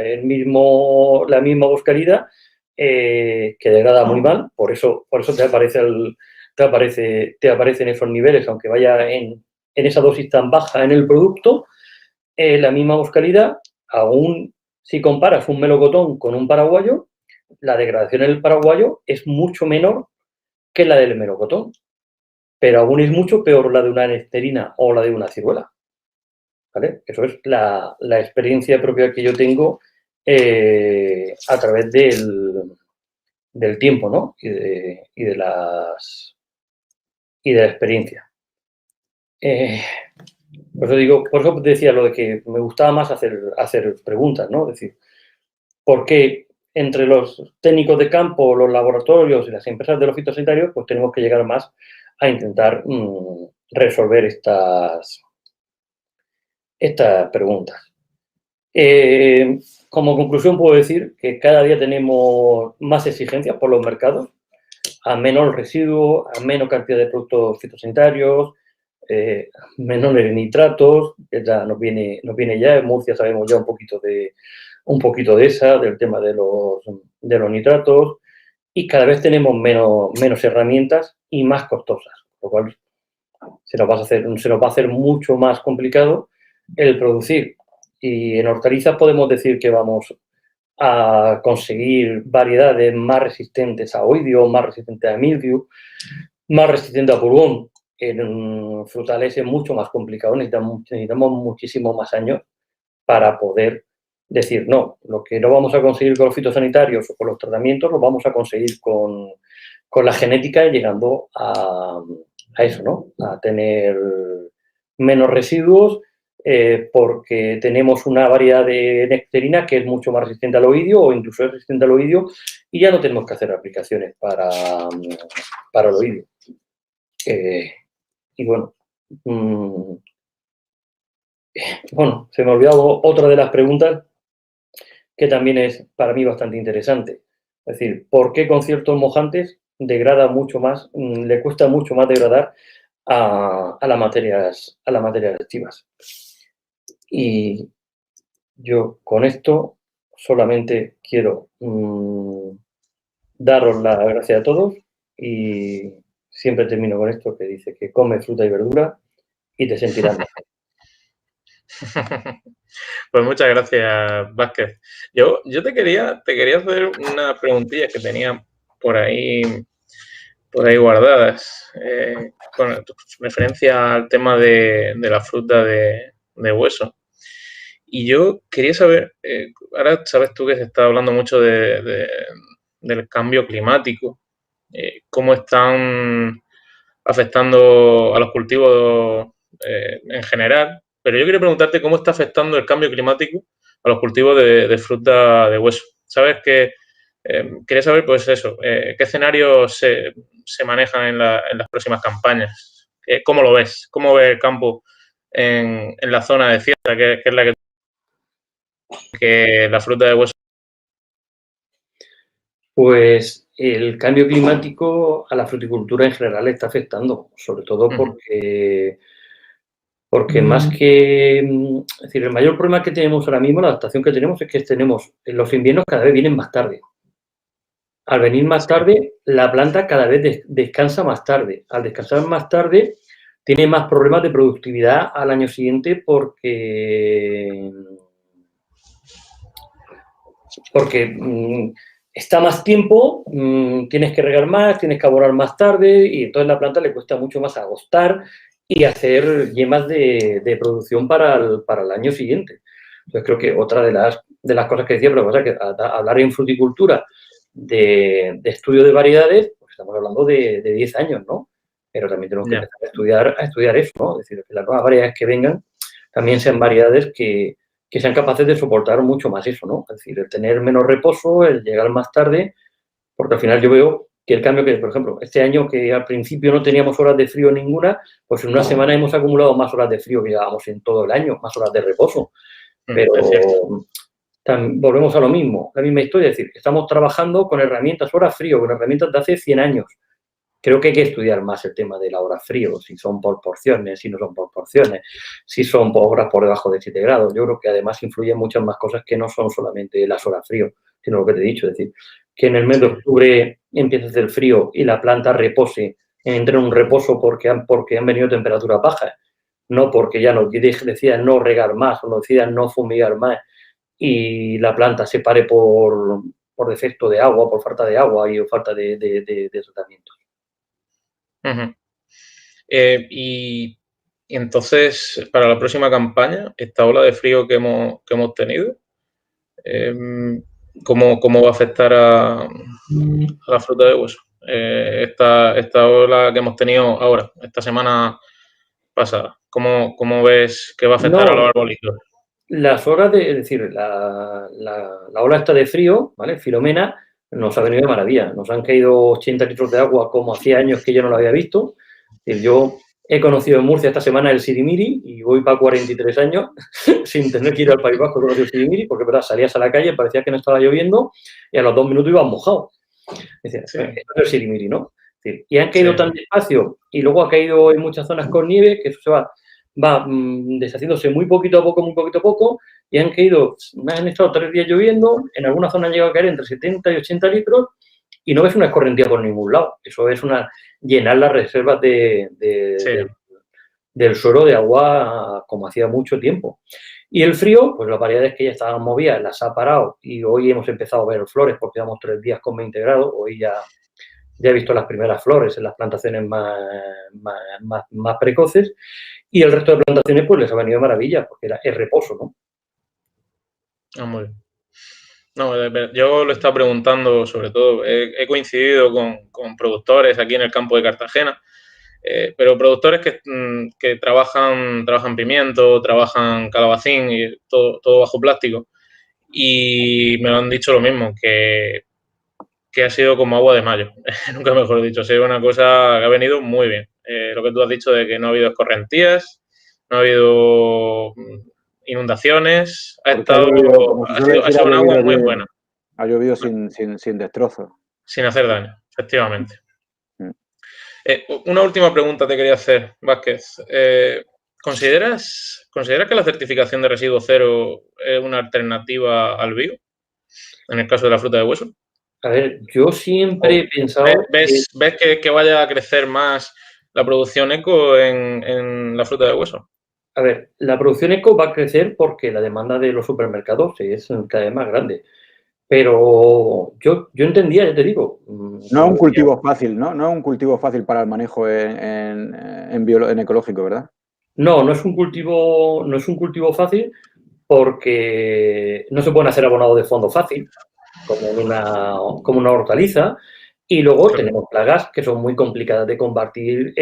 S2: misma boscarida que degrada muy mal, por eso te aparecen esos niveles, aunque vaya en esa dosis tan baja en el producto, la misma boscalidad, aún si comparas un melocotón con un paraguayo, la degradación en el paraguayo es mucho menor que la del melocotón, pero aún es mucho peor la de una nectarina o la de una ciruela. ¿Vale? Eso es la experiencia propia que yo tengo a través del tiempo, ¿no? Y de la experiencia. Por eso decía lo de que me gustaba más hacer preguntas, ¿no? Es decir, ¿por qué entre los técnicos de campo, los laboratorios y las empresas de los fitosanitarios, pues tenemos que llegar más a intentar resolver estas preguntas? Como conclusión puedo decir que cada día tenemos más exigencias por los mercados, a menor residuo, a menos cantidad de productos fitosanitarios, menores nitratos, que ya nos viene ya, en Murcia sabemos ya un poquito de del tema de los nitratos, y cada vez tenemos menos herramientas y más costosas, lo cual se nos va a hacer mucho más complicado el producir. Y en hortalizas podemos decir que vamos a conseguir variedades más resistentes a oidio, más resistentes a mildew, más resistentes a pulgón. En frutales es mucho más complicado, necesitamos muchísimo más años para poder decir, no, lo que no vamos a conseguir con los fitosanitarios o con los tratamientos, lo vamos a conseguir con la genética, llegando a eso, ¿no? A tener menos residuos, porque tenemos una variedad de nectarina que es mucho más resistente al oidio o incluso es resistente al oidio y ya no tenemos que hacer aplicaciones para el oidio. Y bueno, se me ha olvidado otra de las preguntas que también es para mí bastante interesante. Es decir, ¿por qué con ciertos mojantes degrada mucho más, le cuesta mucho más degradar a las materias activas? Y yo con esto solamente quiero daros las gracias a todos y siempre termino con esto que dice que come fruta y verdura y te sentirás mejor.
S1: Pues muchas gracias, Vázquez. Yo te quería hacer una preguntilla que tenía por ahí guardadas, con referencia al tema de la fruta de hueso. Y yo quería saber, ahora sabes tú que se está hablando mucho del cambio climático, cómo están afectando a los cultivos en general, pero yo quería preguntarte cómo está afectando el cambio climático a los cultivos de fruta de hueso. ¿Sabes qué? Quería saber, pues eso, qué escenarios se manejan en las próximas campañas. ¿Cómo lo ves? ¿Cómo ves el campo en la zona de Sierra, que es la que la fruta de hueso?
S2: Pues el cambio climático a la fruticultura en general le está afectando, sobre todo porque más que... Es decir, el mayor problema que tenemos ahora mismo, la adaptación que tenemos, es que los inviernos cada vez vienen más tarde. Al venir más tarde, la planta cada vez descansa más tarde. Al descansar más tarde, tiene más problemas de productividad al año siguiente porque está más tiempo, tienes que regar más, tienes que abonar más tarde y entonces a la planta le cuesta mucho más agostar y hacer yemas de producción para el año siguiente. Entonces creo que otra de las cosas que decía, pero pasa que hablar en fruticultura de estudio de variedades, pues estamos hablando de 10 años, ¿no? Pero también tenemos que empezar a estudiar eso, ¿no? Es decir, que las nuevas variedades que vengan también sean variedades que sean capaces de soportar mucho más eso, ¿no? Es decir, el tener menos reposo, el llegar más tarde, porque al final yo veo que el cambio que, por ejemplo, este año que al principio no teníamos horas de frío ninguna, pues en una semana hemos acumulado más horas de frío que llevábamos en todo el año, más horas de reposo. Pero volvemos a lo mismo, la misma historia, es decir, estamos trabajando con herramientas hora frío, con herramientas de hace 100 años. Creo que hay que estudiar más el tema de la hora frío, si son por porciones, si no son por porciones, si son por horas por debajo de 7 grados. Yo creo que además influyen muchas más cosas que no son solamente las horas frío, sino lo que te he dicho, es decir, que en el mes de octubre empiece a hacer frío y la planta repose, entre en un reposo porque han venido temperaturas bajas, no porque ya nos decidan no regar más o nos decidan no fumigar más y la planta se pare por defecto de agua, por falta de agua y falta de tratamiento.
S1: Y entonces, para la próxima campaña, esta ola de frío que hemos tenido, ¿cómo va a afectar a la fruta de hueso? Esta ola que hemos tenido ahora, esta semana pasada, ¿cómo ves que va a afectar a los arbolitos?
S2: Las horas es decir, la ola esta de frío, ¿vale? Filomena, nos ha venido de maravilla. Nos han caído 80 litros de agua como hacía años que yo no lo había visto. Yo he conocido en Murcia esta semana el sirimiri y voy para 43 años sin tener que ir al País Vasco a conocer el sirimiri, porque verdad, salías a la calle, parecía que no estaba lloviendo y a los 2 minutos ibas mojado. Decía, esto es el sirimiri, ¿no? Es decir, y han caído tan despacio y luego ha caído en muchas zonas con nieve que eso se va deshaciéndose muy poquito a poco y han estado 3 días lloviendo, en algunas zonas han llegado a caer entre 70 y 80 litros y no ves una escorrentía por ningún lado. Eso es llenar las reservas del suelo de agua como hacía mucho tiempo. Y el frío, pues las variedades que ya estaban movidas las ha parado y hoy hemos empezado a ver flores porque llevamos 3 días con 20 grados, hoy ya he visto las primeras flores en las plantaciones más precoces y el resto de plantaciones pues les ha venido de maravilla porque es reposo, ¿no?
S1: Muy bien. No, yo lo he estado preguntando sobre todo, he coincidido con productores aquí en el campo de Cartagena, pero productores que trabajan pimiento, trabajan calabacín y todo bajo plástico y me han dicho lo mismo, que ha sido como agua de mayo, nunca mejor dicho, ha sido una cosa que ha venido muy bien. Lo que tú has dicho de que no ha habido escorrentías, no ha habido inundaciones, ha sido un agua muy buena.
S3: Ha llovido sin destrozos.
S1: Sin hacer daño, efectivamente. Una última pregunta te quería hacer, Vázquez. ¿Consideras que la certificación de residuo cero es una alternativa al bio en el caso de la fruta de hueso?
S2: A ver, yo siempre he pensado...
S1: ¿Ves que vaya a crecer más la producción eco en la fruta de hueso?
S2: A ver, la producción eco va a crecer porque la demanda de los supermercados es cada vez más grande. Pero yo entendía, ya te digo...
S3: No es un cultivo fácil, ¿no? No es un cultivo fácil para el manejo en ecológico, ¿verdad?
S2: No es un cultivo fácil porque no se pueden hacer abonados de fondo fácil, como una hortaliza, y luego tenemos plagas que son muy complicadas de combatir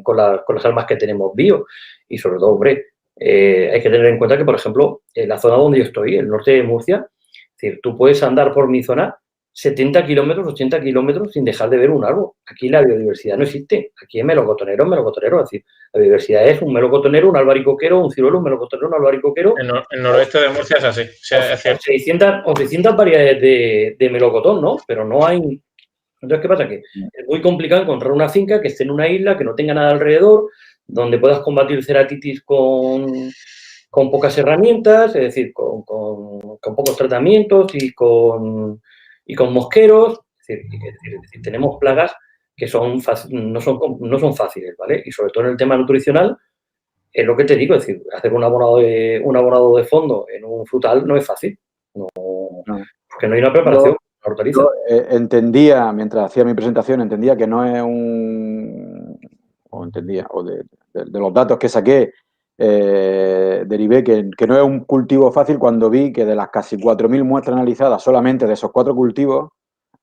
S2: con las armas que tenemos bio. Y sobre todo, hombre, hay que tener en cuenta que, por ejemplo, en la zona donde yo estoy, el norte de Murcia, es decir, tú puedes andar por mi zona 70 kilómetros, 80 kilómetros sin dejar de ver un árbol. Aquí la biodiversidad no existe. Aquí es melocotonero, melocotonero. Es decir, la biodiversidad es un melocotonero, un albaricoquero, un ciruelo, un melocotonero, un albaricoquero.
S1: En el noroeste de Murcia es así, sí, es cierto.
S2: 600 variedades de melocotón, ¿no? Pero no hay. Entonces, ¿qué pasa? Que es muy complicado encontrar una finca que esté en una isla, que no tenga nada alrededor, donde puedas combatir ceratitis con pocas herramientas, es decir, con pocos tratamientos y con mosqueros. Es decir, tenemos plagas que no son fáciles, ¿vale? Y sobre todo en el tema nutricional, es lo que te digo, es decir, hacer un abonado de fondo en un frutal no es fácil, porque no hay una preparación.
S3: Yo entendía, mientras hacía mi presentación, entendía que no es de los datos que saqué, derivé que no es un cultivo fácil cuando vi que de las casi 4.000 muestras analizadas, solamente de esos 4 cultivos,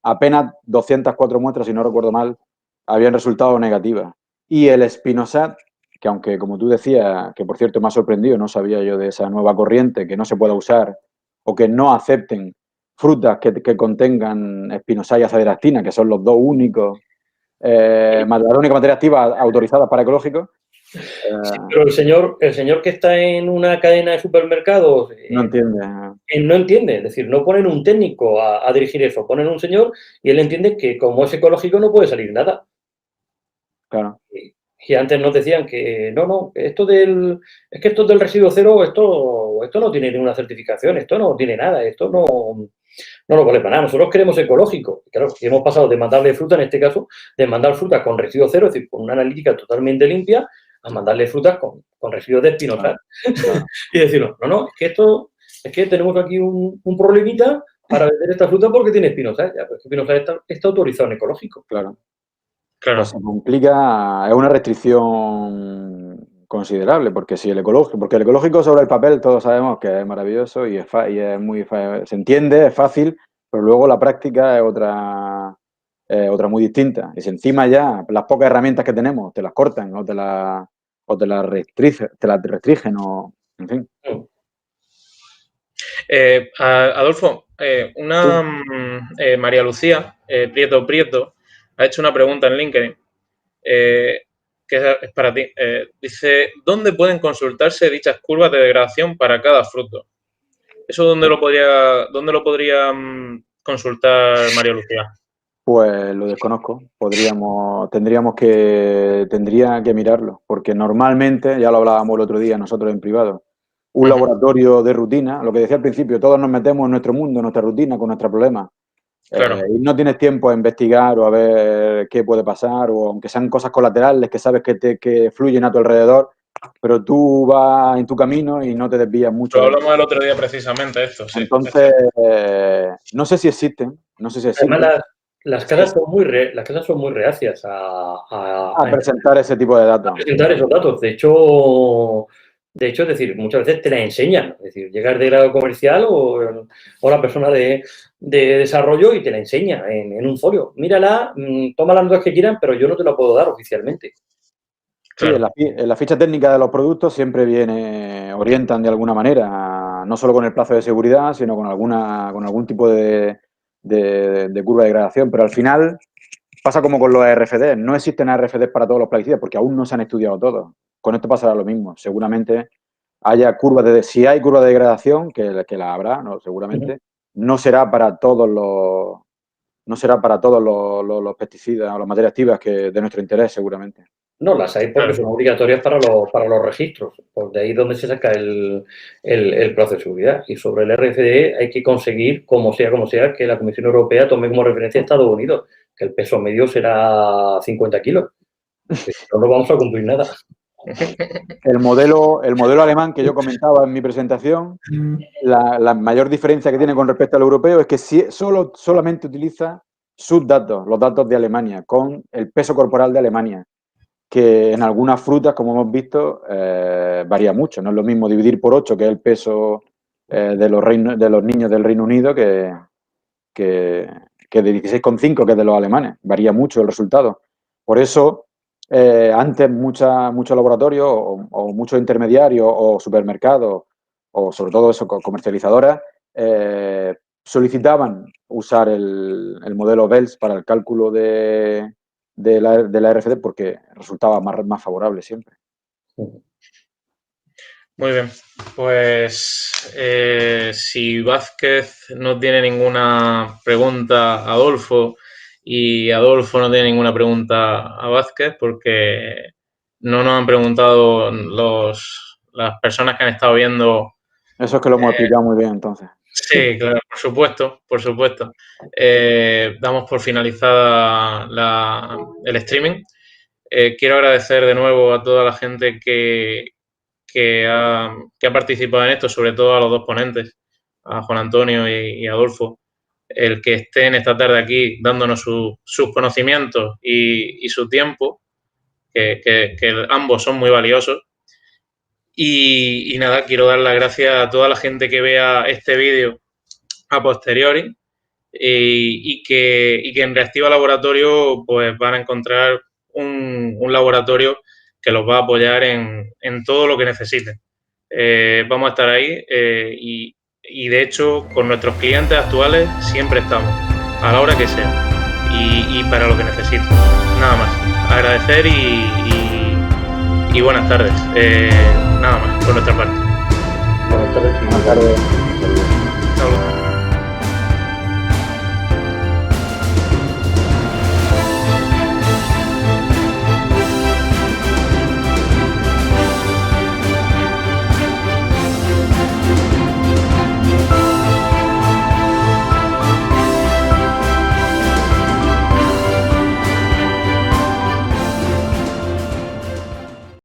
S3: apenas 204 muestras, si no recuerdo mal, habían resultado negativas. Y el Spinosad, que aunque, como tú decías, que por cierto me ha sorprendido, no sabía yo de esa nueva corriente, que no se pueda usar o que no acepten frutas que contengan espinosa y azadiractina, que son los dos únicos, la única materia activa autorizadas para ecológicos.
S2: Sí, pero el señor que está en una cadena de supermercados
S3: no entiende.
S2: No entiende, es decir, no ponen un técnico a dirigir eso, ponen un señor y él entiende que como es ecológico no puede salir nada.
S3: Claro.
S2: Y antes nos decían que no, es que esto del residuo cero, esto no tiene ninguna certificación, esto no tiene nada, esto no lo vale para nada. Nosotros queremos ecológico. Claro, hemos pasado de mandarle fruta, en este caso, de mandar fruta con residuo cero, es decir, con una analítica totalmente limpia, a mandarle frutas con residuos de espinosal. Claro. Y decirnos, es que tenemos aquí un problemita para vender esta fruta porque tiene espinosal. Ya, pues espinosal está autorizado en ecológico.
S3: Claro. Pues se complica, es una restricción considerable, porque si el ecológico sobre el papel todos sabemos que es maravilloso y se entiende, es fácil, pero luego la práctica es otra muy distinta. Y si encima ya las pocas herramientas que tenemos te las cortan o te las restringen o en fin.
S1: Adolfo, María Lucía Prieto ha hecho una pregunta en LinkedIn que es para ti. Dice, ¿dónde pueden consultarse dichas curvas de degradación para cada fruto? ¿Eso dónde lo podría consultar María Lucía?
S3: Pues lo desconozco. Tendría que mirarlo, porque normalmente, ya lo hablábamos el otro día nosotros en privado, un laboratorio de rutina, lo que decía al principio, todos nos metemos en nuestro mundo, en nuestra rutina, con nuestros problemas. Claro. Y no tienes tiempo a investigar o a ver qué puede pasar, o aunque sean cosas colaterales que sabes que fluyen a tu alrededor, pero tú vas en tu camino y no te desvías mucho.
S1: Lo hablamos el otro día precisamente esto, sí.
S3: Entonces, no sé si existen.
S2: Además, las casas son muy reacias a
S3: presentar ese tipo de datos.
S2: A presentar esos datos. De hecho, es decir, muchas veces te la enseñan. Es decir, llegas de grado comercial o la persona de desarrollo y te la enseña en un folio. Mírala, toma las notas que quieran, pero yo no te la puedo dar oficialmente.
S3: Claro. Sí, en la ficha técnica de los productos siempre orientan de alguna manera, no solo con el plazo de seguridad, sino con algún tipo de curva de degradación, pero al final pasa como con los RFD, no existen RFD para todos los plaguicidas porque aún no se han estudiado todos. Con esto pasará lo mismo, seguramente si hay curva de degradación, que la habrá, ¿no? Seguramente, no será para todos los pesticidas o las materias activas que de nuestro interés, seguramente.
S2: No, las hay porque son obligatorias para los registros. Pues de ahí es donde se saca el plazo de seguridad. Y sobre el RFD hay que conseguir, como sea, que la Comisión Europea tome como referencia a Estados Unidos, que el peso medio será 50 kilos. No vamos a cumplir nada.
S3: El modelo alemán que yo comentaba en mi presentación, la mayor diferencia que tiene con respecto al europeo es que solamente utiliza sus datos, los datos de Alemania, con el peso corporal de Alemania, que en algunas frutas, como hemos visto, varía mucho. No es lo mismo dividir por 8, que es el peso de los niños del Reino Unido, que de 16,5, que es de los alemanes. Varía mucho el resultado. Por eso, antes muchos laboratorios o muchos intermediarios o supermercados o sobre todo eso, comercializadoras, solicitaban usar el modelo BELS para el cálculo de la RFC porque resultaba más favorable siempre.
S1: Muy bien, pues si Vázquez no tiene ninguna pregunta a Adolfo y Adolfo no tiene ninguna pregunta a Vázquez, porque no nos han preguntado las personas que han estado viendo.
S3: Eso es que lo hemos explicado muy bien, entonces.
S1: Sí, claro, por supuesto, por supuesto. Damos por finalizada el streaming. Quiero agradecer de nuevo a toda la gente que ha participado en esto, sobre todo a los dos ponentes, a Juan Antonio y Adolfo, el que estén esta tarde aquí dándonos sus conocimientos y su tiempo, que ambos son muy valiosos. Y nada, quiero dar las gracias a toda la gente que vea este vídeo a posteriori y que en Reactiva Laboratorio pues van a encontrar un laboratorio que los va a apoyar en todo lo que necesiten. Vamos a estar ahí y de hecho con nuestros clientes actuales siempre estamos, a la hora que sea y para lo que necesiten. Nada más, agradecer y buenas tardes. Nada más, por nuestra parte.
S2: Buenas tardes.
S3: Buenas tardes.